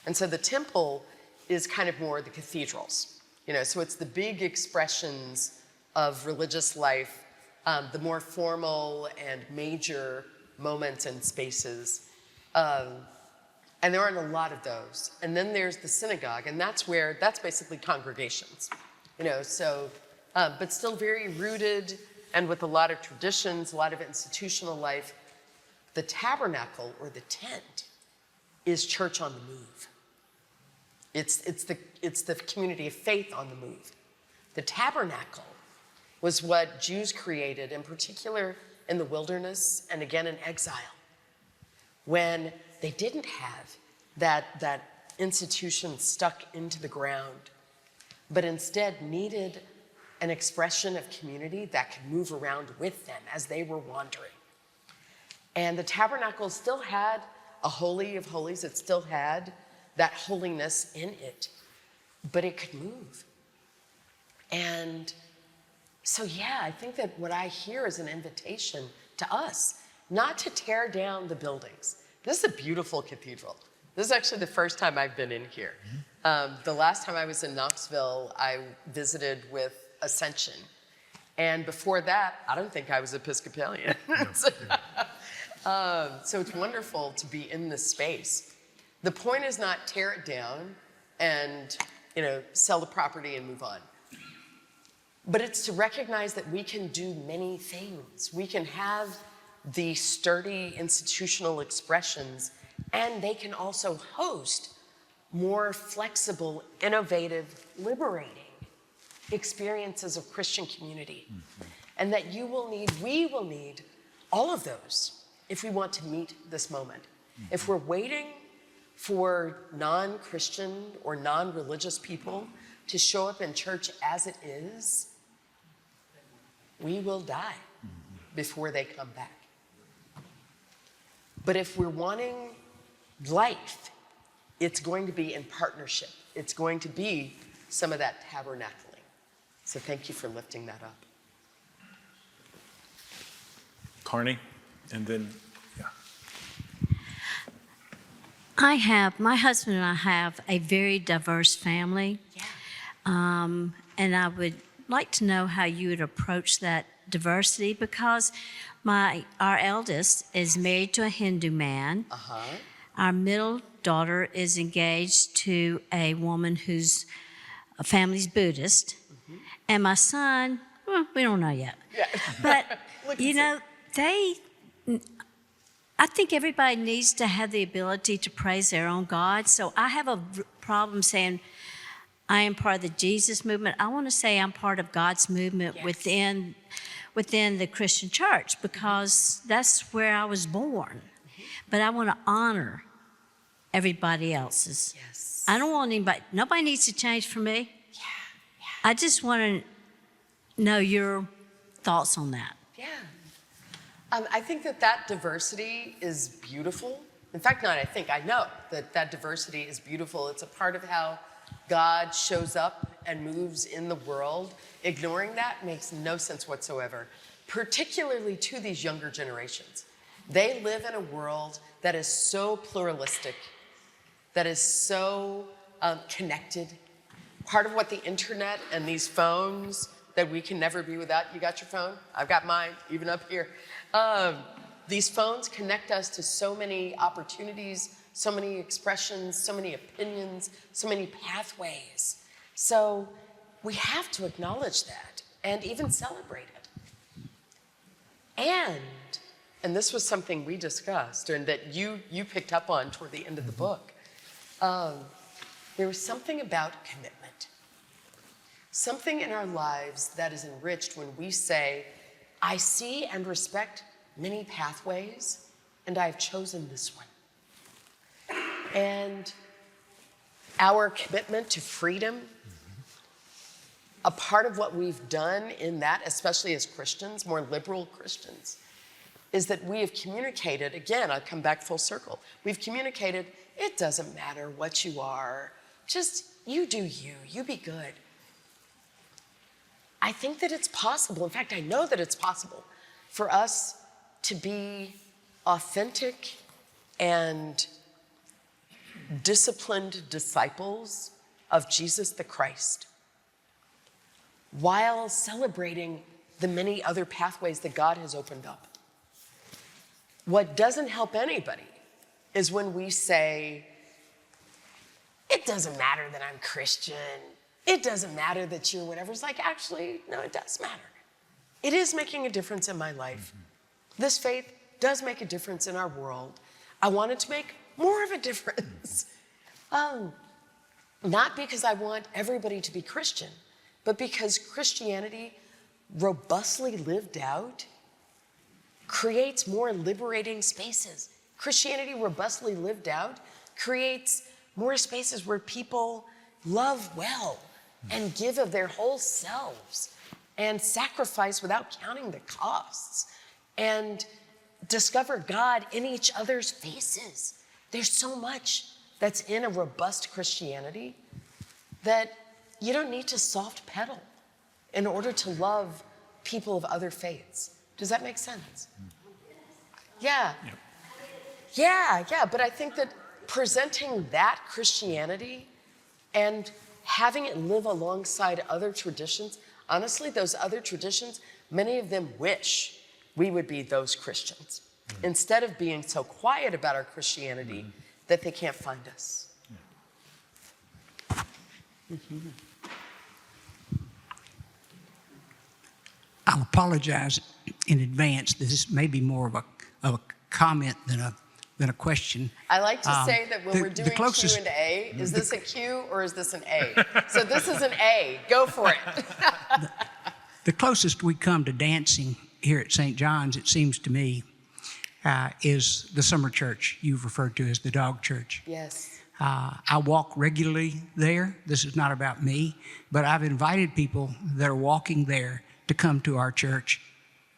And so the temple is kind of more the cathedrals, so it's the big expressions of religious life, the more formal and major moments and spaces. And there aren't a lot of those. And then there's the synagogue, and that's basically congregations, but still very rooted and with a lot of traditions, a lot of institutional life. The tabernacle or the tent is church on the move. It's the community of faith on the move. The tabernacle was what Jews created, in particular in the wilderness and again in exile, when they didn't have that institution stuck into the ground, but instead needed an expression of community that could move around with them as they were wandering. And the tabernacle still had a holy of holies. It still had that holiness in it, but it could move. And so, yeah, I think that what I hear is an invitation to us not to tear down the buildings. This is a beautiful cathedral. This is actually the first time I've been in here. The last time I was in Knoxville, I visited with Ascension. And before that, I don't think I was Episcopalian. So it's wonderful to be in this space. The point is not tear it down and, sell the property and move on. But it's to recognize that we can do many things. We can have the sturdy institutional expressions, and they can also host more flexible, innovative, liberating experiences of Christian community. And that we will need all of those if we want to meet this moment. If we're waiting for non-Christian or non-religious people to show up in church as it is, we will die before they come back. But if we're wanting life, it's going to be in partnership. It's going to be some of that tabernacling. So thank you for lifting that up. Carney, and then, yeah. My husband and I have a very diverse family. Yeah. And I would like to know how you would approach that diversity, because our eldest is married to a Hindu man. Our middle daughter is engaged to a woman whose family's Buddhist. And my son, well, we don't know yet. Yeah. But, I think everybody needs to have the ability to praise their own God. So I have a problem saying I am part of the Jesus movement. I want to say I'm part of God's movement within the Christian church, because that's where I was born. But I want to honor everybody else's. Yes. I don't want nobody needs to change for me. Yeah. I just want to know your thoughts on that. Yeah. I think that diversity is beautiful. In fact, I know that diversity is beautiful. It's a part of how God shows up and moves in the world. Ignoring that makes no sense whatsoever, particularly to these younger generations. They live in a world that is so pluralistic, that is so connected. Part of what the internet and these phones that we can never be without. You got your phone? I've got mine, even up here. These phones connect us to so many opportunities, so many expressions, so many opinions, so many pathways. So we have to acknowledge that and even celebrate it. And this was something we discussed and that you picked up on toward the end of the book. There was something about commitment. Something in our lives that is enriched when we say, I see and respect many pathways, and I've chosen this one. And our commitment to freedom, a part of what we've done in that, especially as Christians, more liberal Christians, is that we have communicated, again, I'll come back full circle. We've communicated, it doesn't matter what you are, just you do you be good. I think that it's possible, in fact, I know that it's possible for us to be authentic and disciplined disciples of Jesus the Christ while celebrating the many other pathways that God has opened up. What doesn't help anybody is when we say, it doesn't matter that I'm Christian. It doesn't matter that you're whatever. It's like, actually, no, it does matter. It is making a difference in my life. This faith does make a difference in our world. I want it to make more of a difference. Not because I want everybody to be Christian, but because Christianity, robustly lived out, creates more liberating spaces. Christianity, robustly lived out, creates more spaces where people love well and give of their whole selves and sacrifice without counting the costs and discover God in each other's faces. There's so much that's in a robust Christianity that you don't need to soft pedal in order to love people of other faiths. Does that make sense? Yeah. Yeah, but I think that presenting that Christianity and having it live alongside other traditions, honestly, those other traditions, many of them wish we would be those Christians instead of being so quiet about our Christianity that they can't find us. I'll apologize in advance. This may be more of a comment than a question. I like to say that when we're doing closest, Q&A, is this a Q or is this an A? So this is an A. Go for it. The closest we come to dancing here at St. John's, it seems to me, is the summer church you've referred to as the dog church. Yes. I walk regularly there. This is not about me, but I've invited people that are walking there to come to our church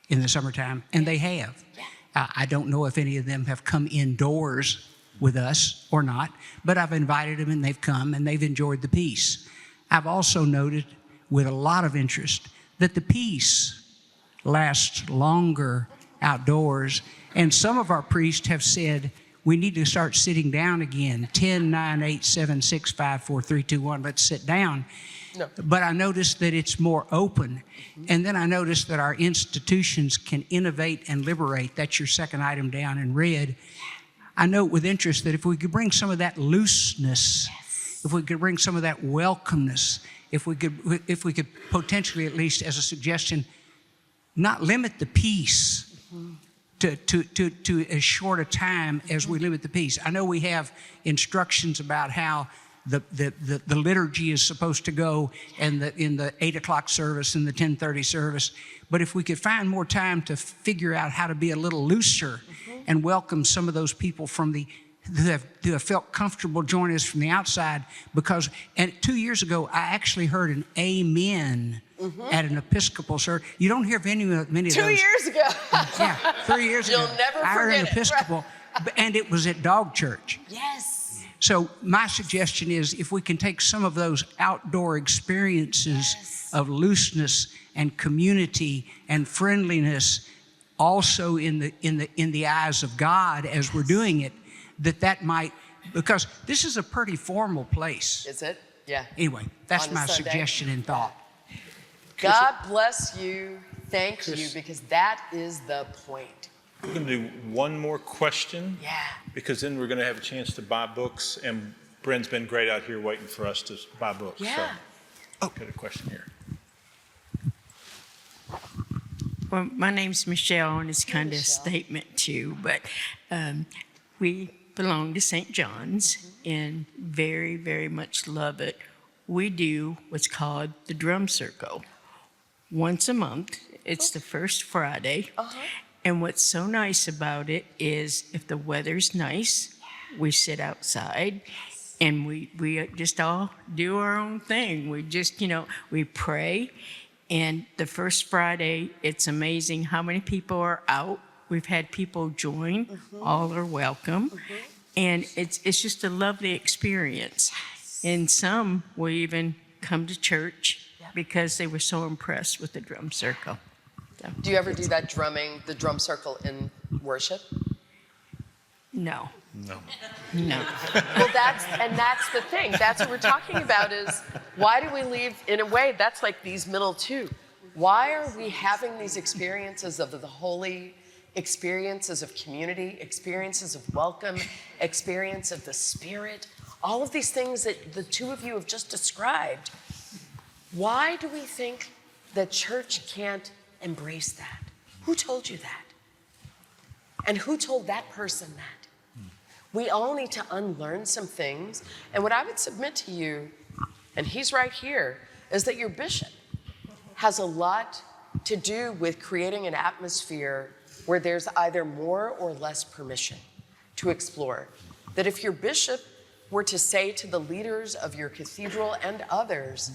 in the summertime, and they have. I don't know if any of them have come indoors with us or not, but I've invited them and they've come and they've enjoyed the peace. I've also noted with a lot of interest that the peace lasts longer outdoors, and some of our priests have said we need to start sitting down again. 10, 9, 8, 7, 6, 5, 4, 3, 2, 1, let's sit down. No. But I noticed that it's more open. And then I noticed that our institutions can innovate and liberate. That's your second item down in red. I note with interest that if we could bring some of that looseness, if we could bring some of that welcomeness, if we could potentially, at least as a suggestion, not limit the peace to as short a time as we limit the peace. I know we have instructions about how the liturgy is supposed to go and in the 8 o'clock service and the 10:30 service. But if we could find more time to figure out how to be a little looser and welcome some of those people who have felt comfortable joining us from the outside, because 2 years ago, I actually heard an amen at an Episcopal service. You don't hear many of those. 2 years ago. Yeah, 3 years ago. You'll never I heard forget an it. Episcopal, and it was at Dog Church. Yes. So my suggestion is if we can take some of those outdoor experiences of looseness and community and friendliness also in the eyes of God as we're doing it, that might, because this is a pretty formal place. Is it? Yeah. Anyway, that's On a my Sunday. suggestion and thought. God bless you. Thank you, because that is the point. We're going to do one more question. Yeah. Because then we're going to have a chance to buy books, and Bryn's been great out here waiting for us to buy books. Yeah. So, got a question here. Well, my name's Michelle, and it's kind of a Michelle. statement too, but we belong to St. John's and very, very much love it. We do what's called the drum circle once a month. It's the first Friday. And what's so nice about it is if the weather's nice, we sit outside and we just all do our own thing. We just, we pray. And the first Friday, it's amazing how many people are out. We've had people join. All are welcome. And it's just a lovely experience. And some will even come to church because they were so impressed with the drum circle. So, Do you ever do that the drum circle in worship? no. No. No. Well, that's the thing. That's what we're talking about is why do we leave, in a way, that's like these middle two. Why are we having these experiences of the holy, experiences of community, experiences of welcome, experience of the Spirit, all of these things that the two of you have just described? Why do we think that church can't embrace that? Who told you that? And who told that person that? We all need to unlearn some things. And what I would submit to you, and he's right here, is that your bishop has a lot to do with creating an atmosphere where there's either more or less permission to explore. That if your bishop were to say to the leaders of your cathedral and others,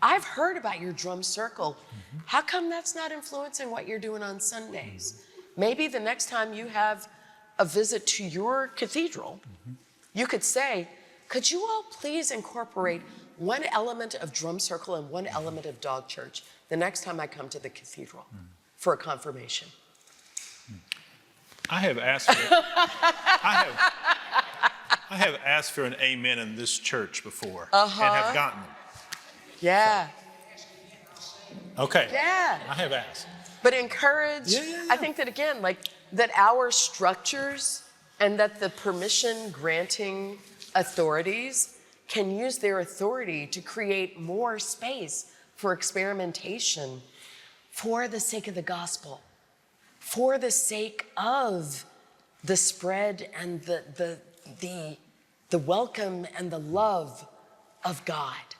I've heard about your drum circle. How come that's not influencing what you're doing on Sundays? Maybe the next time you have a visit to your cathedral, you could say, could you all please incorporate one element of drum circle and one element of dog church the next time I come to the cathedral for a confirmation? I have asked for an amen in this church before and have gotten them. Yeah. Okay. Yeah. I have asked. But encourage, Yeah. I think that again, like that our structures and that the permission granting authorities can use their authority to create more space for experimentation for the sake of the gospel, for the sake of the spread and the welcome and the love of God.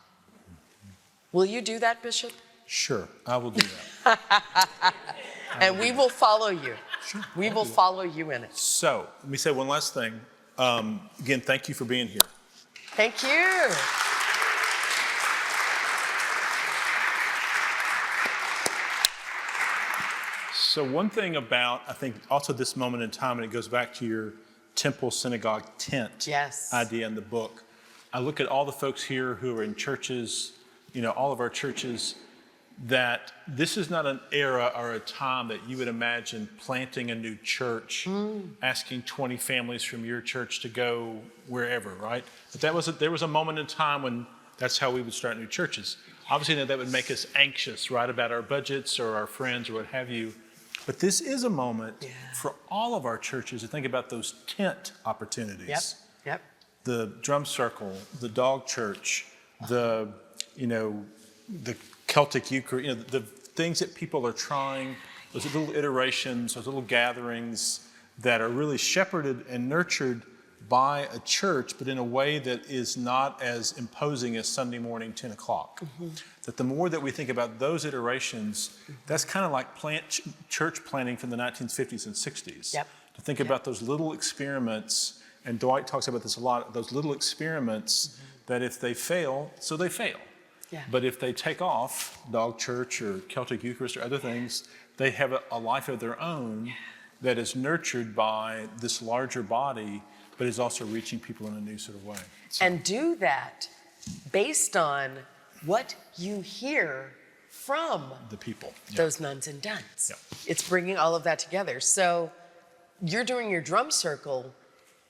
Will you do that, Bishop? Sure, I will do that. And we will follow you. Sure. We will follow you in it. So, let me say one last thing. Again, thank you for being here. Thank you. So one thing about, I think, also this moment in time, and it goes back to your temple, synagogue, tent idea in the book. I look at all the folks here who are in churches, all of our churches, that this is not an era or a time that you would imagine planting a new church, asking 20 families from your church to go wherever, right? But there was a moment in time when that's how we would start new churches. Obviously, that would make us anxious, right, about our budgets or our friends or what have you. But this is a moment for all of our churches to think about those tent opportunities. Yep. The drum circle, the dog church, the Celtic Eucharist, the things that people are trying, those little iterations, those little gatherings that are really shepherded and nurtured by a church, but in a way that is not as imposing as Sunday morning, 10 o'clock. That the more that we think about those iterations, that's kind of like church planning from the 1950s and 60s. To think about those little experiments, and Dwight talks about this a lot, those little experiments that if they fail, so they fail. But if they take off, dog church or Celtic Eucharist or other things, they have a life of their own that is nurtured by this larger body, but is also reaching people in a new sort of way. So. And do that based on what you hear from the people, those nuns and nuns. It's bringing all of that together. So you're doing your drum circle,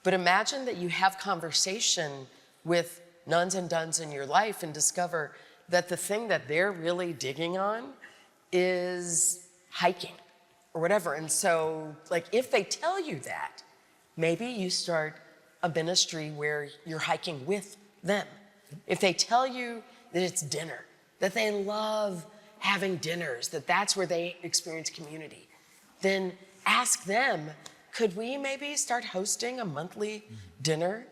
but imagine that you have conversation with nuns and nuns in your life and discover that the thing that they're really digging on is hiking or whatever. And so, like, if they tell you that, maybe you start a ministry where you're hiking with them. If they tell you that it's dinner, that they love having dinners, that that's where they experience community, then ask them, could we maybe start hosting a monthly dinner?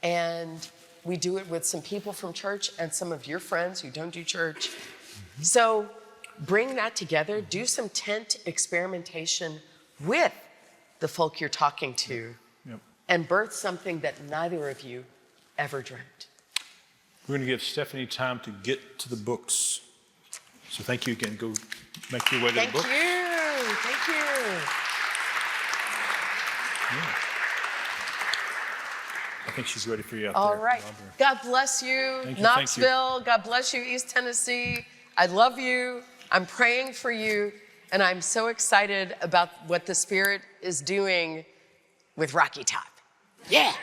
And we do it with some people from church and some of your friends who don't do church. So bring that together, do some tent experimentation with the folk you're talking to, and birth something that neither of you ever dreamt. We're going to give Stephanie time to get to the books. So thank you again. Go make your way to the book. Thank you. I think she's ready for you out All there. right. God bless you, Thank you, Knoxville. God bless you, East Tennessee. I love you. I'm praying for you. And I'm so excited about what the Spirit is doing with Rocky Top. Yeah.